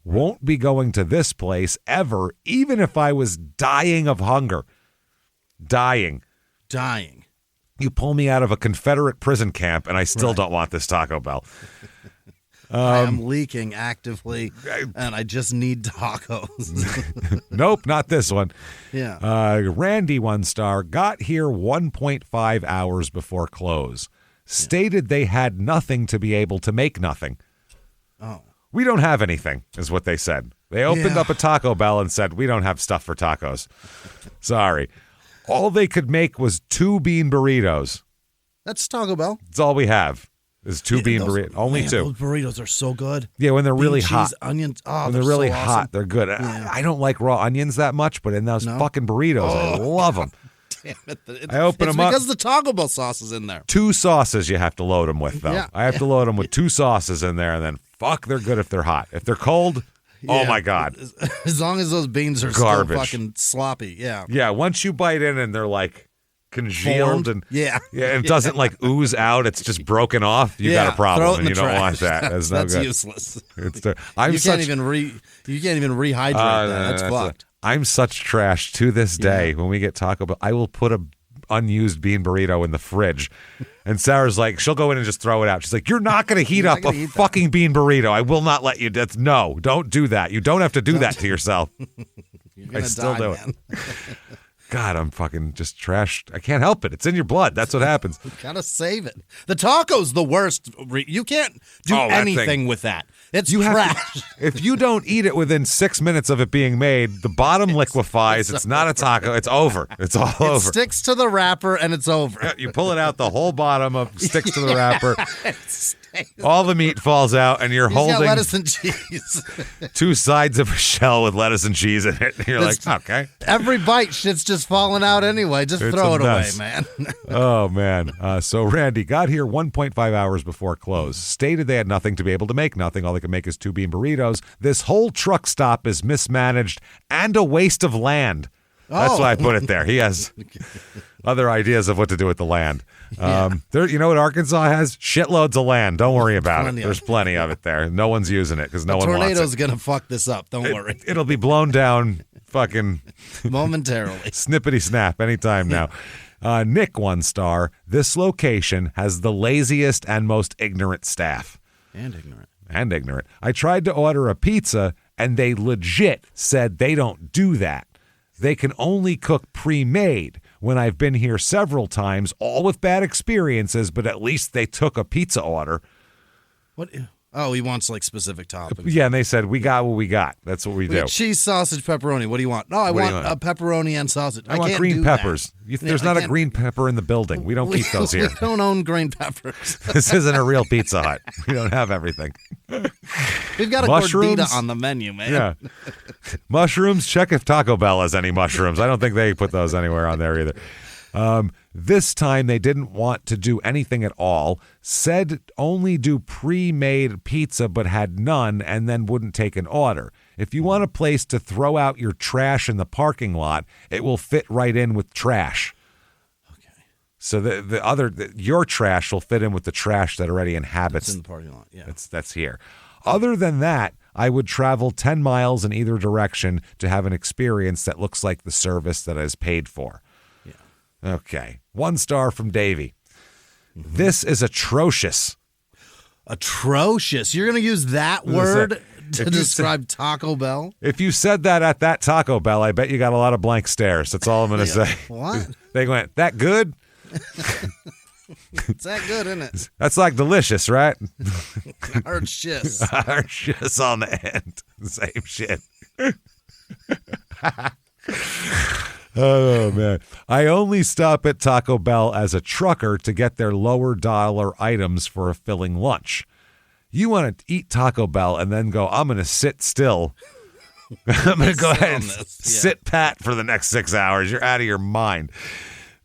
Won't be going to this place ever, even if I was dying of hunger. Dying. You pull me out of a Confederate prison camp, and I still don't want this Taco Bell. I am leaking actively, and I just need tacos. Nope, not this one. Yeah. Randy, 1 star, got here 1.5 hours before close. Stated they had nothing to be able to make nothing. Oh. We don't have anything, is what they said. They opened up a Taco Bell and said, we don't have stuff for tacos. Sorry. All they could make was 2 bean burritos. That's Taco Bell. That's all we have is 2 bean burritos. Only 2. Those burritos are so good. Yeah, when they're really hot. Cheese, onions. Oh, When they're really so hot, awesome. they're good. Yeah. I don't like raw onions that much, but in those fucking burritos, I love them. Damn it. I open them up. It's because the Taco Bell sauce is in there. 2 sauces you have to load them with, though. Yeah. I have to load them with 2 sauces in there, and then they're good if they're hot. If they're cold, oh my God. As long as those beans are Garbage. still fucking sloppy, yeah. Yeah, once you bite in and they're like congealed Formed? and Yeah. and it doesn't like ooze out, it's just broken off, you got a Throw it problem, in and the you don't trash. want that. That's no good. Useless. I'm You such, can't even rehydrate that. That's fucked. I'm such trash to this day. When we get Taco Bell, I will put a unused bean burrito in the fridge. And Sarah's like, she'll go in and just throw it out. She's like, you're not going to heat up a fucking bean burrito. I will not let you. No, don't do that. You don't have to do that to yourself. I still do it. God, I'm fucking just trash. I can't help it. It's in your blood. That's what happens. Gotta save it. The taco's the worst. You can't do anything with that. It's trash. If you don't eat it within 6 minutes of it being made, the bottom liquefies. It's not a taco. It's over. It's all over. It sticks to the wrapper and it's over. You pull it out, the whole bottom sticks to the wrapper. All the meat falls out, and you're holding lettuce and cheese. 2 sides of a shell with lettuce and cheese in it. And you're like, okay. Every bite, shit's just falling out anyway. Just throw it away, man. Oh, man. So Randy got here 1.5 hours before close. Stated they had nothing to be able to make nothing. All they could make is 2 bean burritos. This whole truck stop is mismanaged and a waste of land. That's why I put it there. He has other ideas of what to do with the land. You know what Arkansas has? Shitloads of land. Don't worry about it. There's plenty of it there. No one's using it because no one wants it. Tornado's going to fuck this up. Don't worry. It'll be blown down fucking momentarily. Snippety snap anytime now. Nick, 1 star. This location has the laziest and most ignorant staff. And ignorant. I tried to order a pizza, and they legit said they don't do that. They can only cook pre-made. When I've been here several times, all with bad experiences, but at least they took a pizza order. What? Oh, he wants like specific toppings. Yeah, and they said, we got what we got. That's what we do. Cheese, sausage, pepperoni. What do you want? No, I want a pepperoni and sausage. I want can't green do peppers. That. There's not a green pepper in the building. We don't keep those here. We don't own green peppers. This isn't a real Pizza Hut. We don't have everything. We've got a gordita on the menu, man. Yeah. Mushrooms, check if Taco Bell has any mushrooms. I don't think they put those anywhere on there either. This time they didn't want to do anything at all, said only do pre-made pizza but had none, and then wouldn't take an order. If you want a place to throw out your trash in the parking lot, it will fit right in with trash. Okay. So your trash will fit in with the trash that already inhabits. It's in the parking lot, yeah. That's here. Other than that, I would travel 10 miles in either direction to have an experience that looks like the service that is paid for. Okay. 1 star from Davey. This is atrocious. Atrocious. You're going to use that word to describe Taco Bell? If you said that at that Taco Bell, I bet you got a lot of blank stares. That's all I'm going to say. What? They went, that good? It's that good, isn't it? That's like delicious, right? Hard shiz. Hard shiz on the end. Same shit. Oh, man. I only stop at Taco Bell as a trucker to get their lower dollar items for a filling lunch. You want to eat Taco Bell and then go, I'm going to sit still. I'm going to go ahead and sit pat for the next 6 hours. You're out of your mind.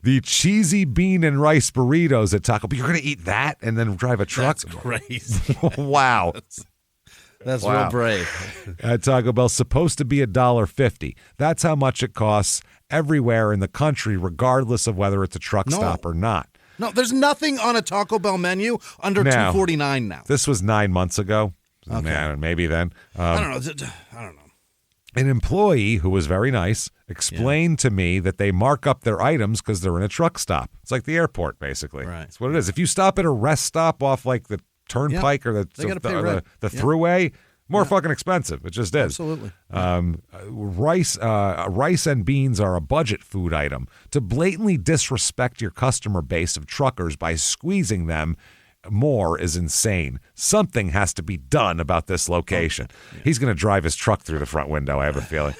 The cheesy bean and rice burritos at Taco Bell. You're going to eat that and then drive a truck? That's crazy. Wow. That's real brave. At Taco Bell, supposed to be $1.50. That's how much it costs everywhere in the country, regardless of whether it's a truck stop or not. No, there's nothing on a Taco Bell menu under $2.49 now. This was 9 months ago. Okay. Man, maybe then. I don't know. An employee who was very nice explained to me that they mark up their items because they're in a truck stop. It's like the airport, basically. Right. That's what it is. If you stop at a rest stop off like the turnpike or the thruway, more fucking expensive. It just is. Absolutely. Rice and beans are a budget food item. To blatantly disrespect your customer base of truckers by squeezing them more is insane. Something has to be done about this location. He's going to drive his truck through the front window, I have a feeling.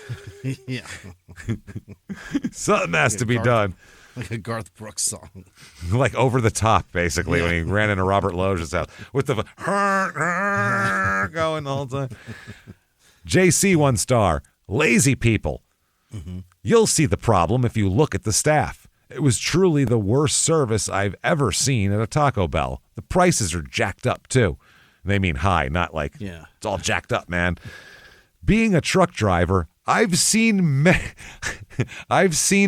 Yeah. Something has to be done. Like a Garth Brooks song. Like over the top, basically, when he ran into Robert Loggia's house with the going the whole time. JC 1 star. Lazy people. Mm-hmm. You'll see the problem if you look at the staff. It was truly the worst service I've ever seen at a Taco Bell. The prices are jacked up, too. They mean high, not like it's all jacked up, man. Being a truck driver, I've seen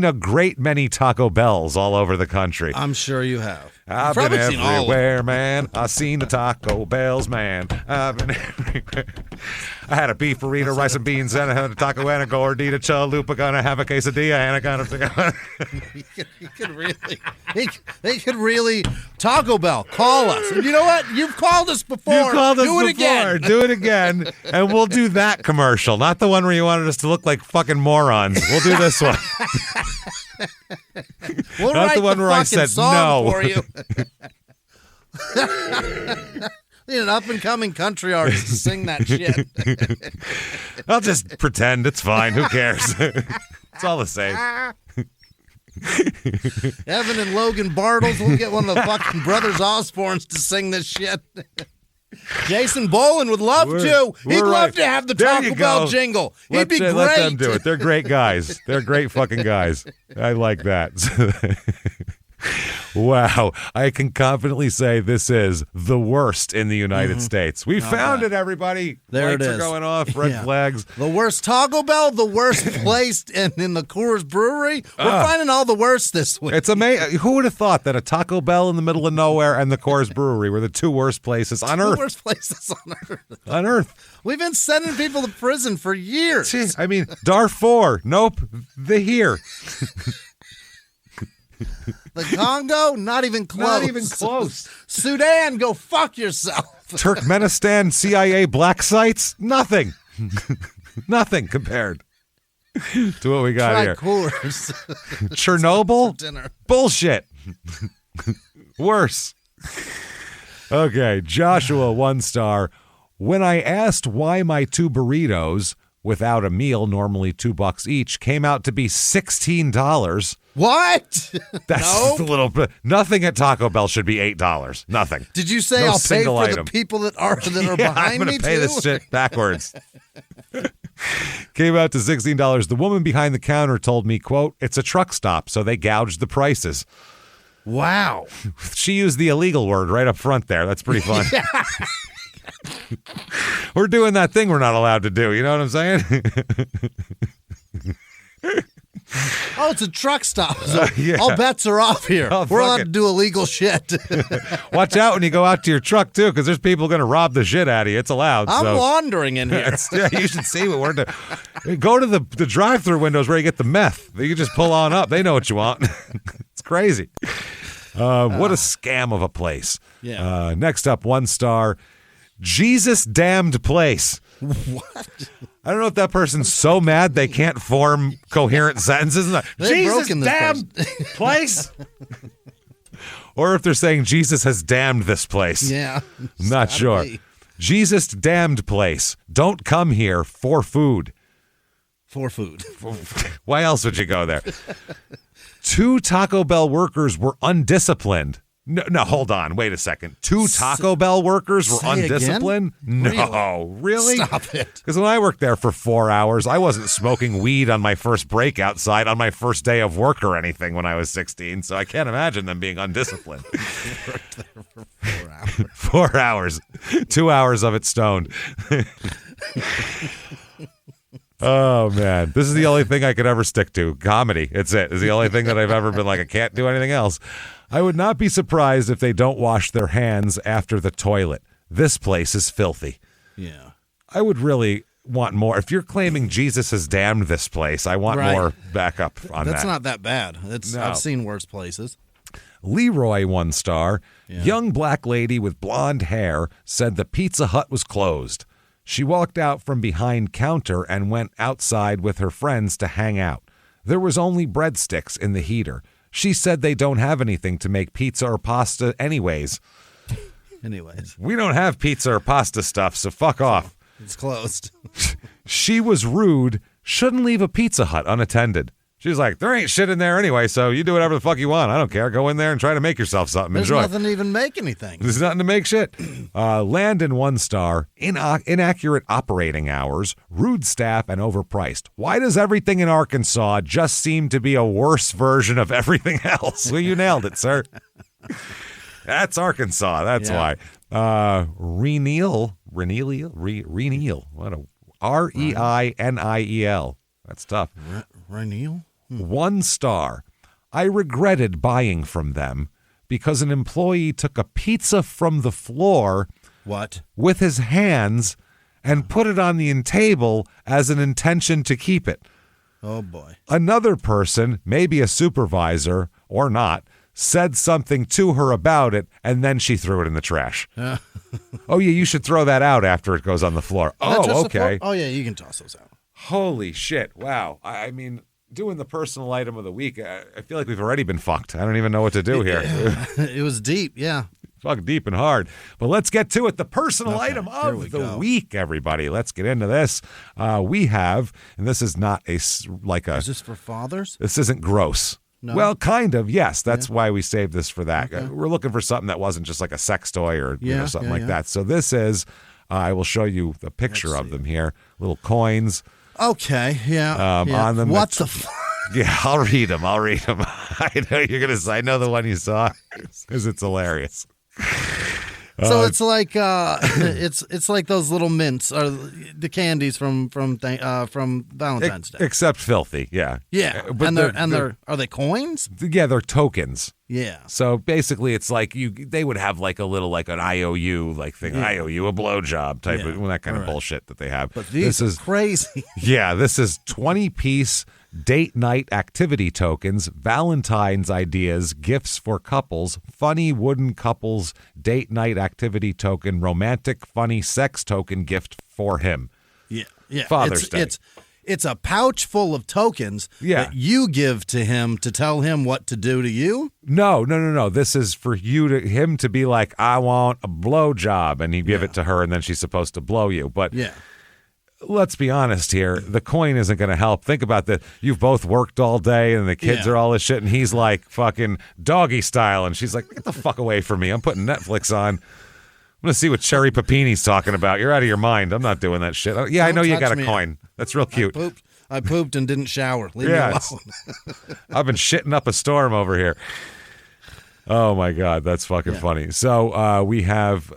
a great many Taco Bells all over the country. I'm sure you have. I've been everywhere, man. I've seen the Taco Bells, man. I've been everywhere. I had a beef burrito, rice and beans, and I had a taco and a gordita, chalupa, gonna have a quesadilla, and I kind of. They could really Taco Bell call us. And you know what? You've called us before. You called us before. Again. Do it again, and we'll do that commercial, not the one where you wanted us to look like fucking morons. We'll do this one. We'll not write the one where I said no for you. Need an up-and-coming country artist to sing that shit. I'll just pretend. It's fine. Who cares? It's all the same. Evan and Logan Bartles will get one of the fucking Brothers Osbornes to sing this shit. Jason Boland would love to. He'd love to have the Taco Bell jingle. He'd be great. Let them do it. They're great guys. They're great fucking guys. I like that. Wow. I can confidently say this is the worst in the United States. We found it, everybody. There Lights it is. are going off. Red flags. The worst Taco Bell, the worst place in the Coors Brewery. We're finding all the worst this week. It's amazing. Who would have thought that a Taco Bell in the middle of nowhere and the Coors Brewery were the two worst places on Earth? The worst places on Earth. On Earth. We've been sending people to prison for years. I mean, Darfur. Nope. They're here. The Congo, not even close. Not even close. Sudan, go fuck yourself. Turkmenistan, CIA black sites, nothing. Nothing compared to what we got here. Coors. Chernobyl? Bullshit. Worse. Okay, Joshua 1 star. When I asked why my 2 burritos, without a meal, normally $2 each, came out to be $16. What? That's a little bit. Nothing at Taco Bell should be $8. Nothing. Did you say No I'll pay for item. the people that are behind me? I'm going to pay this shit backwards. Came out to $16. The woman behind the counter told me, quote, "It's a truck stop, so they gouged the prices." Wow. She used the illegal word right up front there. That's pretty fun. We're doing that thing we're not allowed to do. You know what I'm saying? Oh, it's a truck stop. So yeah. All bets are off here. Oh, we're allowed fuck to do illegal shit. Watch out when you go out to your truck, too, because there's people going to rob the shit out of you. It's allowed. I'm wandering in here. Yeah, you should see what we're doing. Go to the drive-thru windows where you get the meth. You can just pull on up. They know what you want. It's crazy. What a scam of a place. Yeah. Next up, 1 star. Jesus damned place. What? I don't know if that person's so mad they can't form coherent sentences. Jesus damned place. Or if they're saying Jesus has damned this place. Yeah. Not sure. Jesus damned place. Don't come here for food. For food. Why else would you go there? 2 Taco Bell workers were undisciplined. No, hold on. Wait a second. 2 Taco Bell workers were undisciplined? Again? No, really? Stop it. Because when I worked there for 4 hours, I wasn't smoking weed on my first break outside on my first day of work or anything when I was 16, so I can't imagine them being undisciplined. Worked there for 4 hours. 4 hours. 2 hours of it stoned. Oh, man. This is the only thing I could ever stick to. Comedy. It's the only thing that I've ever been like, I can't do anything else. I would not be surprised if they don't wash their hands after the toilet. This place is filthy. Yeah. I would really want more. If you're claiming Jesus has damned this place, I want more backup on that. That's not that bad. I've seen worse places. Leroy, 1 star. Yeah. Young black lady with blonde hair said the Pizza Hut was closed. She walked out from behind counter and went outside with her friends to hang out. There was only breadsticks in the heater. She said they don't have anything to make pizza or pasta anyways. We don't have pizza or pasta stuff, so fuck off. It's closed. She was rude. Shouldn't leave a Pizza Hut unattended. She's like, there ain't shit in there anyway, so you do whatever the fuck you want. I don't care. Go in there and try to make yourself something. There's Enjoy. nothing to even make anything. There's nothing to make shit. Landon, 1 star. Inaccurate operating hours, rude staff, and overpriced. Why does everything in Arkansas just seem to be a worse version of everything else? Well, you nailed it, sir. That's Arkansas. That's why. Reniel. What a Reinniel. That's tough. Reniel? 1 star. I regretted buying from them because an employee took a pizza from the floor with his hands and put it on the table as an intention to keep it. Oh, boy. Another person, maybe a supervisor or not, said something to her about it, and then she threw it in the trash. Oh, yeah, you should throw that out after it goes on the floor. Oh, okay. Oh, yeah, you can toss those out. Holy shit. Wow. I mean, doing the personal item of the week, I feel like we've already been fucked. I don't even know what to do here. It was deep, yeah. Fuck deep and hard. But let's get to it. The personal item of the week, everybody. Let's get into this. We have, and this is not is this for fathers? This isn't gross. No? Well, kind of, yes. That's why we saved this for that. Okay. We're looking for something that wasn't just like a sex toy or something like that. So this is, I will show you a picture of them here. Little coins. Okay, on them. What the fuck? Yeah, I'll read them. I know you're going to say, I know the one you saw because it's hilarious. So it's like it's like those little mints or the candies from Valentine's Day, except filthy. Yeah. But they're are they coins? Yeah, they're tokens. Yeah. So basically, it's like they would have like a little like an IOU thing. I owe you a blowjob type of that kind of bullshit that they have. But this is crazy. Yeah, this is 20-piece date night activity tokens, Valentine's ideas, gifts for couples, funny wooden couples, date night activity token, romantic funny sex token gift for him. Yeah. Father's Day. it's a pouch full of tokens that you give to him to tell him what to do to you? No. This is for him to be like, I want a blowjob, and you give it to her, and then she's supposed to blow you. But let's be honest here. The coin isn't going to help. Think about that. You've both worked all day, and the kids are all this shit, and he's like fucking doggy style, and she's like, get the fuck away from me. I'm putting Netflix on. I'm going to see what Cherry Papini's talking about. You're out of your mind. I'm not doing that shit. Yeah, I know you got a coin. That's real cute. I pooped and didn't shower. Leave me alone. I've been shitting up a storm over here. Oh, my God. That's fucking funny. So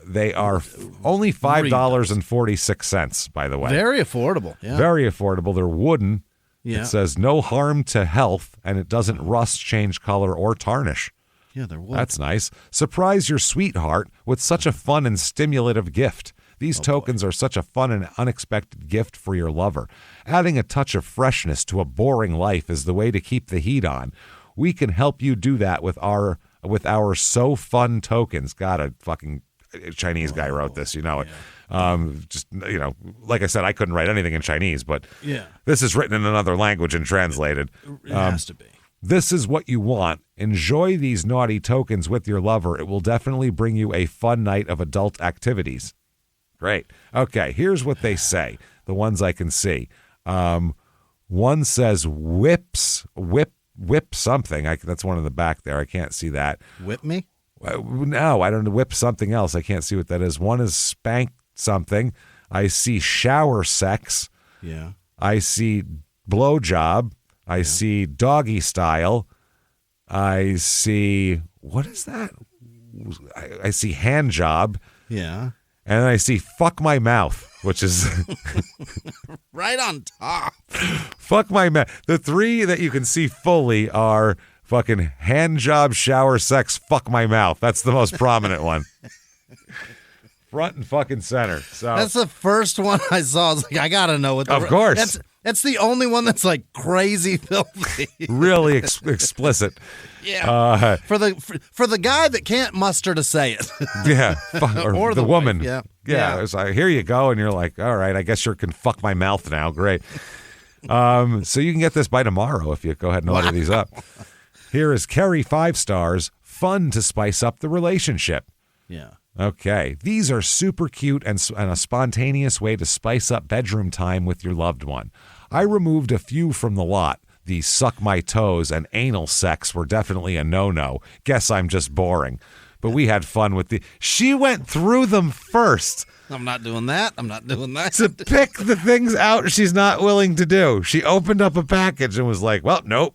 they are only $5.46, by the way. Very affordable. Yeah. Very affordable. They're wooden. Yeah. It says no harm to health, and it doesn't rust, change color, or tarnish. Yeah, they're wood. That's nice. Surprise your sweetheart with such a fun and stimulative gift. These tokens are such a fun and unexpected gift for your lover. Adding a touch of freshness to a boring life is the way to keep the heat on. We can help you do that with our So Fun tokens. God, a fucking Chinese guy wrote this, you know it. Just, you know, like I said, I couldn't write anything in Chinese, but this is written in another language and translated. It has to be. This is what you want. Enjoy these naughty tokens with your lover. It will definitely bring you a fun night of adult activities. Great. Okay, here's what they say, the ones I can see. One says whip something. That's one in the back there. I can't see that. Whip me? No, I don't know. Whip something else. I can't see what that is. One is spank something. I see shower sex. Yeah. I see blowjob. I see doggy style. I see, what is that? I see hand job. Yeah. And then I see fuck my mouth, which is right on top. Fuck my mouth. The three that you can see fully are fucking hand job, shower sex, fuck my mouth. That's the most prominent one. Front and fucking center. So that's the first one I saw. I was like, I gotta know what. Of course. That's the only one that's like crazy filthy. Really explicit. Yeah. For the guy that can't muster to say it. Yeah. Or the woman. Wife. Yeah. It's like, here you go. And you're like, all right, I guess you can fuck my mouth now. Great. So you can get this by tomorrow if you go ahead and order these up. Here is Kerry 5 stars. Fun to spice up the relationship. Yeah. Okay. These are super cute and a spontaneous way to spice up bedroom time with your loved one. I removed a few from the lot. The suck my toes and anal sex were definitely a no-no. Guess I'm just boring. But we had fun with she went through them first. I'm not doing that. To pick the things out she's not willing to do. She opened up a package and was like, well, nope,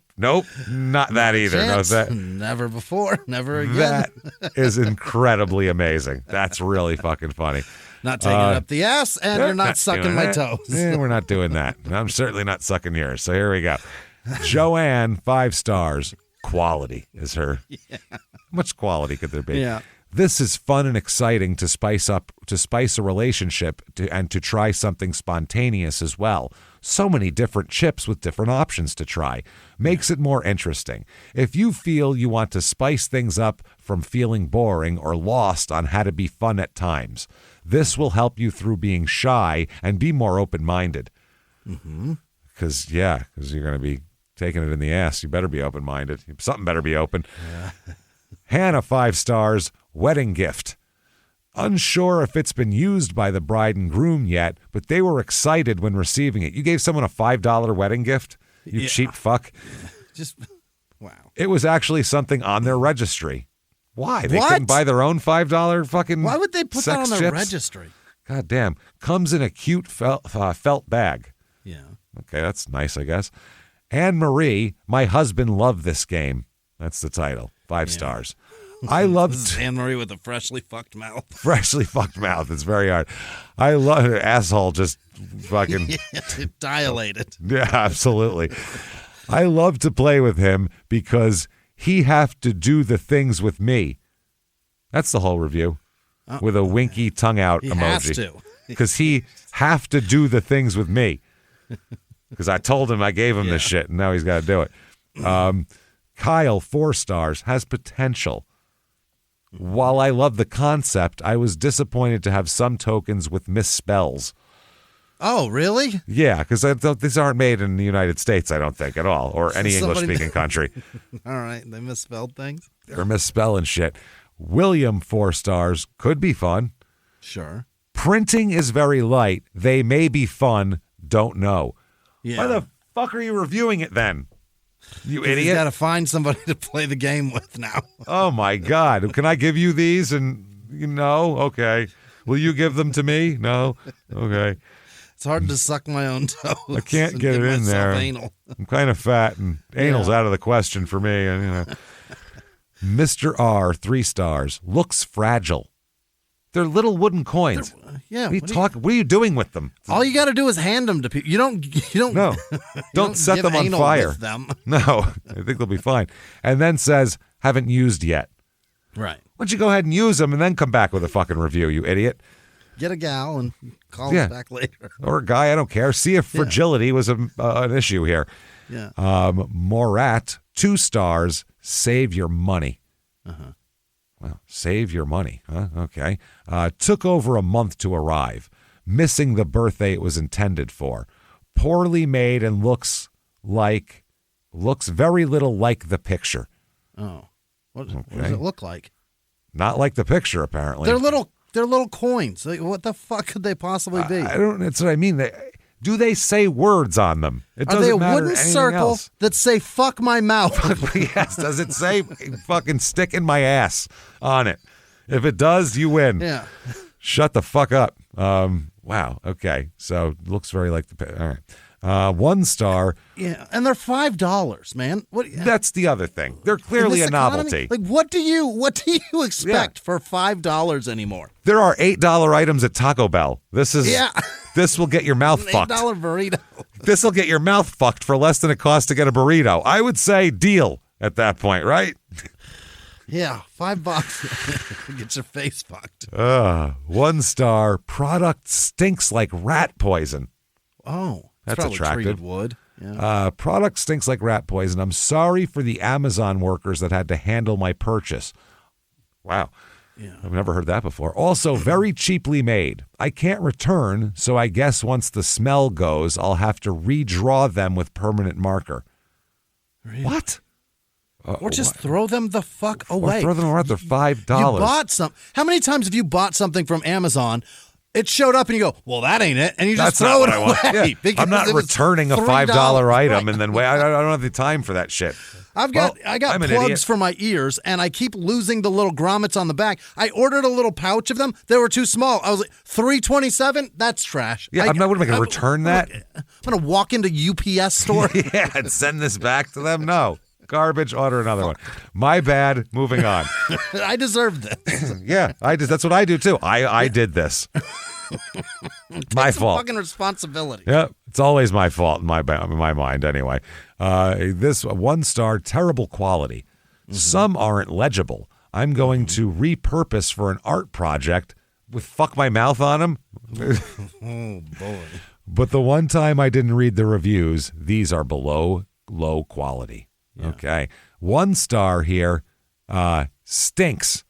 not that either. No, never before, never again. That is incredibly amazing. That's really fucking funny. Not taking it up the ass, and you're not sucking my toes. We're not doing that. I'm certainly not sucking yours. So here we go. Joanne, 5 stars. Quality is her. Yeah. How much quality could there be? Yeah. This is fun and exciting to spice a relationship and to try something spontaneous as well. So many different chips with different options to try. Makes it more interesting. If you feel you want to spice things up from feeling boring or lost on how to be fun at times, this will help you through being shy and be more open-minded. Mm-hmm. Because you're going to be taking it in the ass. You better be open-minded. Something better be open. Yeah. Hannah, 5 stars. Wedding gift. Unsure if it's been used by the bride and groom yet, but they were excited when receiving it. You gave someone a $5 wedding gift? You cheap fuck. Just, wow. It was actually something on their registry. Why? They couldn't buy their own $5 fucking Why would they put that on their registry? God damn. Comes in a cute felt bag. Yeah. Okay, that's nice, I guess. Anne Marie, my husband loved this game. That's the title. 5 stars. I loved Anne Marie with a freshly fucked mouth. Freshly fucked mouth. It's very hard. I love her asshole just fucking dilated. Yeah, absolutely. I love to play with him because he have to do the things with me. That's the whole review. With a winky tongue out emoji. Has to. Because he have to do the things with me. Because I told him I gave him this shit, and now he's got to do it. Kyle, 4 stars, has potential. While I love the concept, I was disappointed to have some tokens with misspells. Oh, really? Yeah, because these aren't made in the United States, I don't think, at all, or any English-speaking country. All right, they misspelled things? They're misspelling shit. William, 4 stars. Could be fun. Sure. Printing is very light. They may be fun. Don't know. Yeah. Why the fuck are you reviewing it then? You idiot. You got to find somebody to play the game with now. Oh, my God. Can I give you these? And no? Okay. Will you give them to me? No? Okay. It's hard to suck my own toes. I can't get it in there. Anal. I'm kind of fat, and anal's out of the question for me. And, Mr. R, 3 stars. Looks fragile. They're little wooden coins. What are you doing with them? All you got to do is hand them to people. You don't. No, don't set them on fire. With them. No, I think they'll be fine. And then says, haven't used yet. Right. Why don't you go ahead and use them and then come back with a fucking review, you idiot? Get a gal and call us back later. Or a guy, I don't care. See if fragility was an issue here. Yeah. Morat, 2 stars. Save your money. Uh-huh. Well, save your money. Huh? Okay. Took over a month to arrive. Missing the birthday it was intended for. Poorly made and looks very little like the picture. Oh. What does it look like? Not like the picture, apparently. They're little coins. Like, what the fuck could they possibly be? I don't. That's what I mean. Do they say words on them? It Are doesn't they a matter wooden circle else. that say "fuck my mouth"? Yes. Does it say "fucking stick in my ass" on it? If it does, you win. Yeah. Shut the fuck up. Wow. Okay. So looks very like the. All right. 1 star. Yeah, and they're $5, man. What? That's the other thing. They're clearly a novelty. Like, what do you expect for $5 anymore? There are $8 items at Taco Bell. This will get your mouth fucked. $8 burrito. This will get your mouth fucked for less than it costs to get a burrito. I would say deal at that point, right? Yeah, $5. Get your face fucked. 1 star. Product stinks like rat poison. Oh. That's attractive. Treated wood. Yeah. Product stinks like rat poison. I'm sorry for the Amazon workers that had to handle my purchase. Wow. Yeah. I've never heard that before. Also, very cheaply made. I can't return, so I guess once the smell goes, I'll have to redraw them with permanent marker. Really? What? Or just throw them the fuck away. Or throw them away. They're $5. You bought some. How many times have you bought something from Amazon? It showed up and you go, well, that ain't it. And you just throw it away. Yeah. I'm not returning a $5 item and then wait. I don't have the time for that shit. I got plugs for my ears and I keep losing the little grommets on the back. I ordered a little pouch of them. They were too small. I was like, $3.27? That's trash. Yeah, I'm not going to return that. I'm going to walk into UPS store. Yeah, and send this back to them? No. Garbage, order another one. My bad. Moving on. I deserve this. Yeah, that's what I do too. I did this. My fault. Fucking responsibility. Yeah, it's always my fault in my mind. Anyway, this 1 star, terrible quality. Mm-hmm. Some aren't legible. I'm going to repurpose for an art project with "fuck my mouth" on them. Oh boy! But the one time I didn't read the reviews, these are below low quality. Yeah. Okay. 1 star here. Stinks.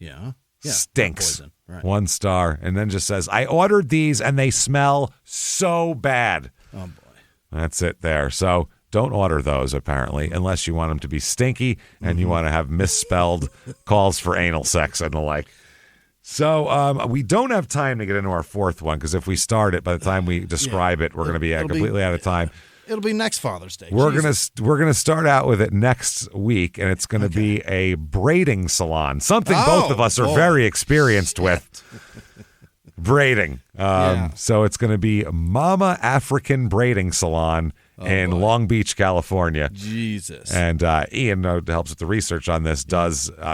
Yeah. Stinks. Right. 1 star. And then just says, I ordered these and they smell so bad. Oh, boy. That's it there. So don't order those, apparently, unless you want them to be stinky and you want to have misspelled calls for anal sex and the like. So we don't have time to get into our 4th one because if we start it, by the time we describe it, we're going to be completely out of time. It'll be next Father's Day. We're gonna start out with it next week, and it's gonna be a braiding salon. Something both of us are very experienced with. Braiding. So it's gonna be Mama African Braiding Salon in Long Beach, California. Jesus. And Ian, who helps with the research on this,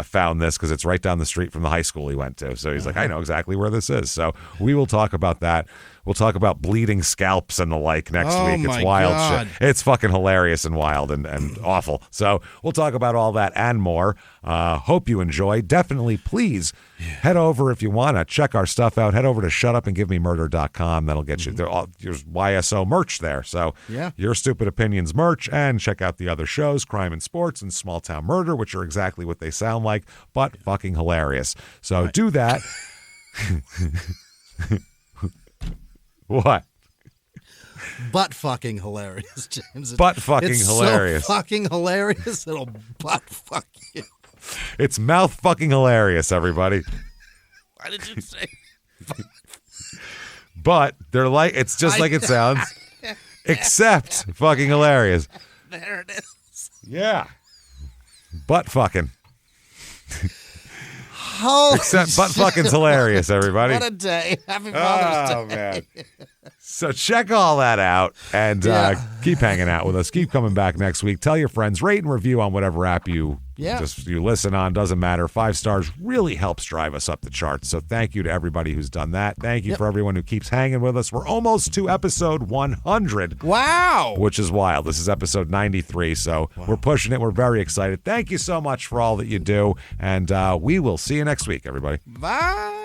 found this because it's right down the street from the high school he went to. So he's like, I know exactly where this is. So we will talk about that. We'll talk about bleeding scalps and the like next week. It's wild shit. It's fucking hilarious and wild and awful. So we'll talk about all that and more. Hope you enjoy. Definitely, please head over if you want to check our stuff out. Head over to shutupandgivememurder.com. That'll get you there's YSO merch there. So Your Stupid Opinions merch, and check out the other shows, Crime and Sports and Small Town Murder, which are exactly what they sound like, but fucking hilarious. So do that. What? butt fucking hilarious, James. Butt fucking it's hilarious. So fucking hilarious. It'll butt fuck you. It's mouth fucking hilarious, everybody. Why did you say? But they're like, it's just like it sounds, except fucking hilarious. There it is. Yeah. Butt fucking. Holy Except butt fucking's hilarious, everybody. What a day. Happy Father's Day. Oh, man. So check all that out and keep hanging out with us. Keep coming back next week. Tell your friends, rate and review on whatever app you listen on. Doesn't matter. 5 stars really helps drive us up the charts. So thank you to everybody who's done that. Thank you for everyone who keeps hanging with us. We're almost to episode 100. Wow. Which is wild. This is episode 93. So we're pushing it. We're very excited. Thank you so much for all that you do. And we will see you next week, everybody. Bye.